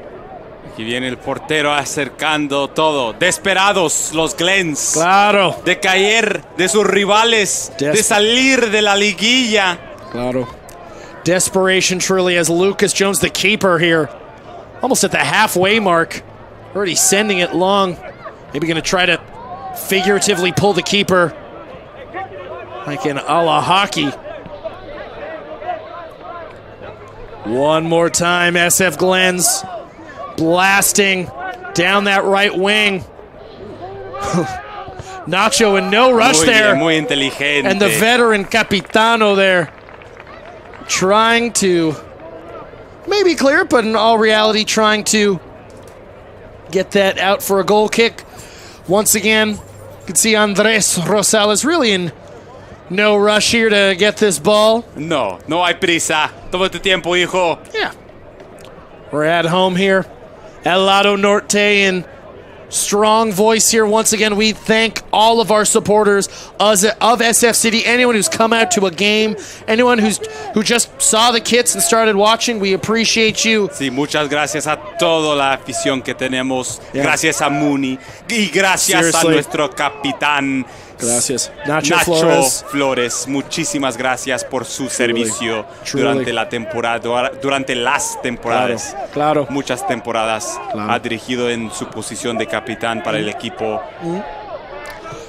Aquí viene el portero acercando todo. Desperados los Glens. claro, De caer de sus rivales. De salir de la liguilla. claro. Desperation truly as Lucas Jones, the keeper here, almost at the halfway mark, already sending it long. Maybe going to try to figuratively pull the keeper like in a la hockey. One more time, SF Glens blasting down that right wing. Nacho in no rush there. Muy inteligente. And the veteran Capitano there trying to maybe clear it, but in all reality trying to get that out for a goal kick. Once again, you can see Andres Rosales really in no rush here to get this ball. No hay prisa. Toma tu tiempo, hijo. Yeah. We're at home here. El Lado Norte in strong voice here. Once again, we thank all of our supporters of SF City. Anyone who's come out to a game, anyone who just saw the kits and started watching, we appreciate you. Sí, muchas gracias a toda la afición que tenemos. Yeah. Gracias a Muni. Y gracias Seriously. a nuestro capitán. Gracias. Nacho Flores. Flores, muchísimas gracias por su servicio Truly. durante la temporada, durante las temporadas. Claro. Muchas temporadas Claro. ha dirigido en su posición de capitán para el equipo.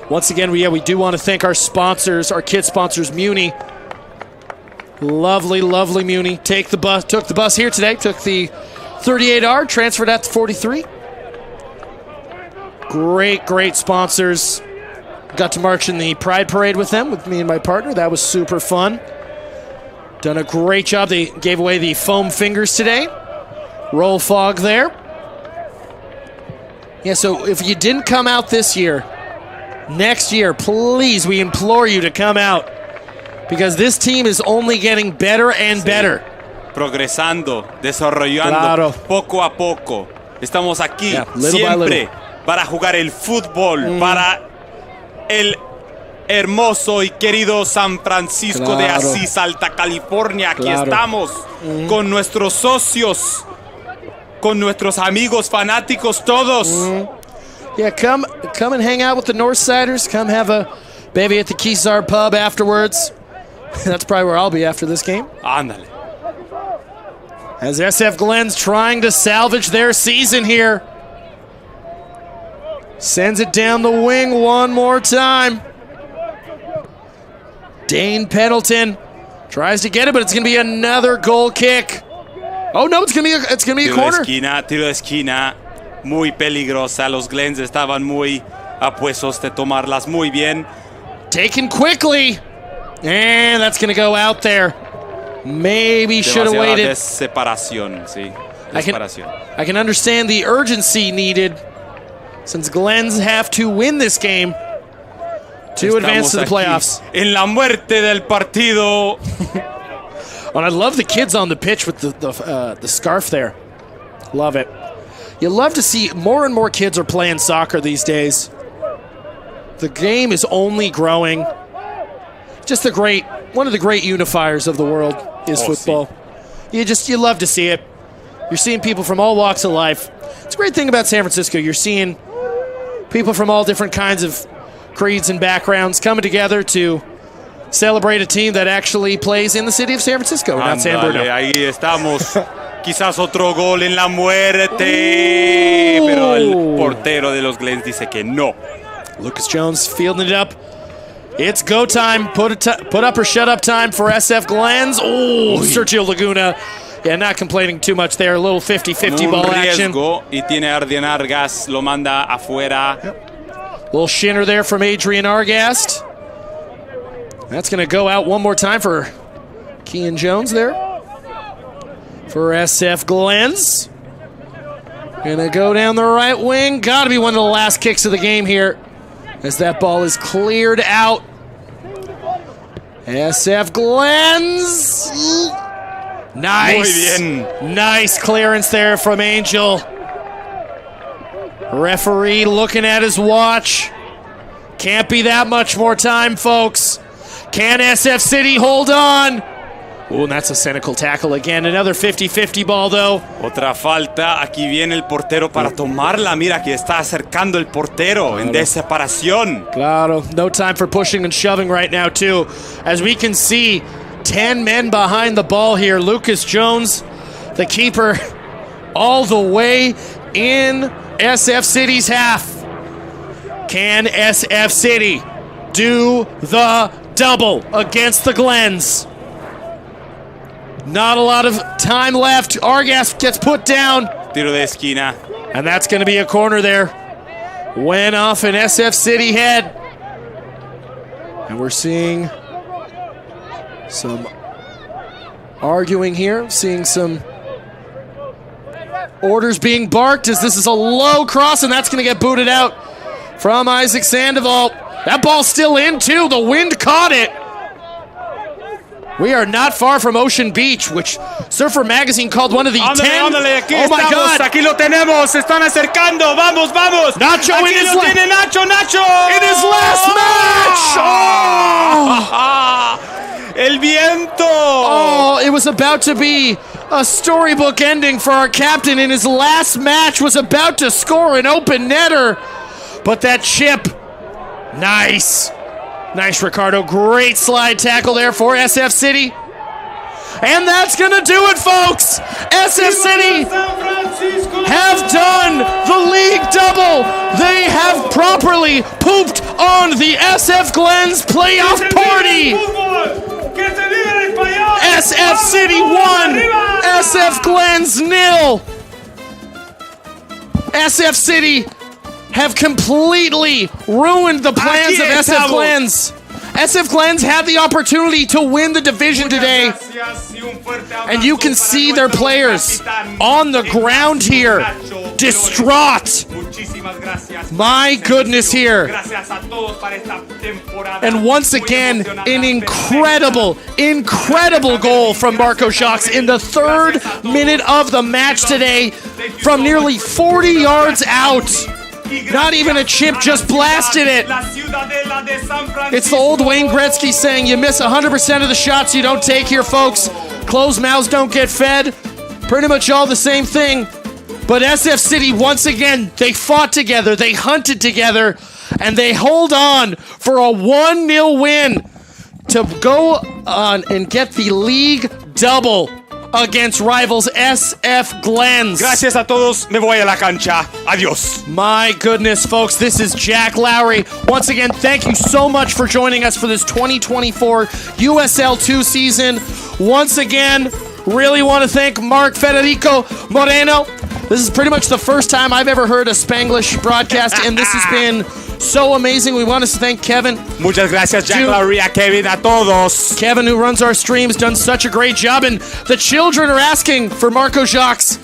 Once again, we do want to thank our sponsors, our kit sponsors, Muni. Lovely, lovely Muni. Took the bus here today. Took the 38R, transferred out to 43. Great sponsors. Got to march in the Pride Parade with them, with me and my partner. That was super fun. Done a great job. They gave away the foam fingers today. Roll fog there. Yeah, so if you didn't come out this year, next year, please, we implore you to come out. Because this team is only getting better and better. progresando, desarrollando Claro. poco a poco. Estamos aquí Yeah, little by siempre little. para jugar el fútbol, para el hermoso y querido San Francisco de Claro. Asís, Alta California. Aquí Claro. estamos con nuestros socios, con nuestros amigos fanáticos todos. Yeah, come and hang out with the Northsiders. Come have a baby at the Kezar pub afterwards. That's probably where I'll be after this game. Ándale. As SF Glens trying to salvage their season here. Sends it down the wing one more time. Dane Pendleton tries to get it, but it's going to be another goal kick. Oh no, it's going to be a Tiro de corner. esquina, tiro de esquina. Muy peligrosa. Los Glens estaban muy apuestos de tomarlas muy bien. Taken quickly. And that's going to go out there. Maybe should have Demasiada waited. Separación, sí. I can- Separación. I can understand the urgency needed since Glens have to win this game to advance to the Estamos aquí playoffs. En la muerte del partido. And I love the kids on the pitch with the scarf there. Love it. You love to see more and more kids are playing soccer these days. The game is only growing. Just one of the great unifiers of the world is Oh, football. You love to see it. You're seeing people from all walks of life. It's a great thing about San Francisco. You're seeing people from all different kinds of creeds and backgrounds coming together to celebrate a team that actually plays in the city of San Francisco, not San Ándale, Bruno. ahí estamos. Quizás otro gol en la muerte. Pero el portero de los Glens dice que no. Lucas Jones fielding it up. It's go time. Put up or shut up time for SF Glens. Oh, Sergio Laguna. Yeah, not complaining too much there. A little 50-50 Un ball action. riesgo y tiene a Ardian Argas, lo manda afuera. Little shinner there from Adrian Argast. That's going to go out one more time for Kean Jones there. For SF Glens. Going to go down the right wing. Got to be one of the last kicks of the game here as that ball is cleared out. SF Glens. Nice. Muy bien. Nice clearance there from Angel. Referee looking at his watch. Can't be that much more time, folks. Can SF City hold on? Oh, and that's a cynical tackle again. Another 50-50 ball, though. Otra falta. Aquí viene el portero para tomarla. Mira que está acercando el portero en desesperación. Claro. No time for pushing and shoving right now, too. As we can see, 10 men behind the ball here. Lucas Jones, the keeper, all the way in SF City's half. Can SF City do the double against the Glens? Not a lot of time left. Argas gets put down. Tiro de esquina. And that's going to be a corner there. Went off an SF City head. And we're seeing some arguing here. Seeing some orders being barked as this is a low cross, and that's going to get booted out from Isaac Sandoval. That ball's still in, too. The wind caught it. We are not far from Ocean Beach, which Surfer Magazine called one of the 10. Ándale, aquí Oh my estamos, God. aquí lo tenemos, se están acercando, vamos, vamos. Nacho aquí in his lo la- tiene Nacho, Nacho. In his last match! Oh! El viento. Oh, it was about to be a storybook ending for our captain in his last match, was about to score an open netter. But that chip, nice. Nice, Ricardo. Great slide tackle there for SF City. And that's going to do it, folks. SF City have done the league double. They have properly pooped on the SF Glens playoff party. SF City 1, SF Glens 0. SF City have completely ruined the plans Aquí of SF estamos. Glens SF Glens had the opportunity to win the division today, and you can see their players on the ground here, distraught. My goodness here. And once again, an incredible goal from Marco Jacques in the 3rd minute of the match today from nearly 40 yards out. Not even a chip, just blasted it. It's the old Wayne Gretzky saying, you miss 100% of the shots you don't take here, folks. Closed mouths don't get fed. Pretty much all the same thing. But SF City, once again, they fought together, they hunted together, and they hold on for a 1-0 win to go on and get the league double against rivals SF Glens. Gracias a todos. Me voy a la cancha. Adiós. My goodness, folks, this is Jack Lowry. Once again, thank you so much for joining us for this 2024 USL 2 season. Once again, really want to thank Mark Federico Moreno. This is pretty much the first time I've ever heard a Spanglish broadcast, and this has been so amazing. We want to thank Kevin. Muchas gracias, Jack Lowry, a Kevin, a todos. Kevin, who runs our streams, done such a great job, and the children are asking for Marco Jacques'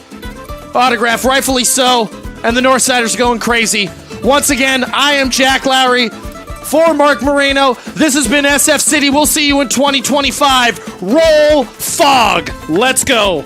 autograph, rightfully so, and the Northsiders are going crazy. Once again, I am Jack Lowry. For Mark Moreno, this has been SF City. We'll see you in 2025. Roll Fog. Let's go.